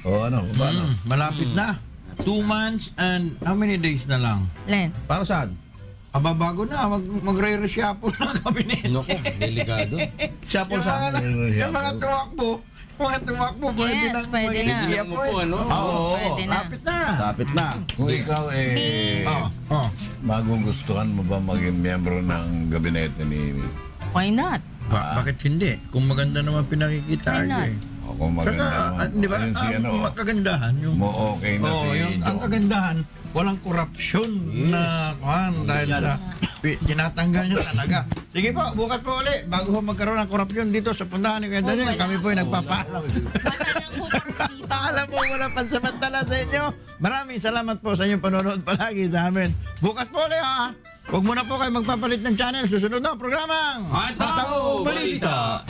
[SPEAKER 1] Oo, ano? Paano?
[SPEAKER 2] Malapit na. 2 months and how many days na lang?
[SPEAKER 5] Len.
[SPEAKER 6] Para saan?
[SPEAKER 2] Aba, bago na. Magre-reshuffle na kami nito.
[SPEAKER 3] Nako, delikado.
[SPEAKER 6] Siya po sa...
[SPEAKER 2] Yung mga tumakbo, pwede
[SPEAKER 5] Yes,
[SPEAKER 2] nang
[SPEAKER 5] pwede na.
[SPEAKER 3] Alam mo po, ano?
[SPEAKER 6] Oo.
[SPEAKER 5] Pwede na.
[SPEAKER 2] Lapit na.
[SPEAKER 6] Lapit na.
[SPEAKER 1] Kung ikaw
[SPEAKER 2] Oh.
[SPEAKER 1] magugustuhan mo ba maging miyembro ng gabinete ni...
[SPEAKER 5] Why not?
[SPEAKER 2] Bakit hindi? Kung maganda naman pinakikita
[SPEAKER 5] Why not?
[SPEAKER 2] RJ.
[SPEAKER 1] Ako maganda naman.
[SPEAKER 2] Di ba?
[SPEAKER 1] Ayun si ano,
[SPEAKER 2] Ang kagandahan yung
[SPEAKER 1] okay na si
[SPEAKER 2] ang
[SPEAKER 1] Joe.
[SPEAKER 2] kagandahan, walang korupsyon na dahil sa tinatanggal niya talaga. Sige po, bukas po ulit. Bago ho magkaroon ng korupsyon dito sa pundahan ni Kuya Daniel, kami po ay nagpapaalam. Paalam po muna pansamantala sa inyo. Maraming salamat po sa inyong panonood palagi sa amin. Bukas po ulit ha. Huwag muna po kayo magpapalit ng channel. Susunod na programang
[SPEAKER 3] At Balita!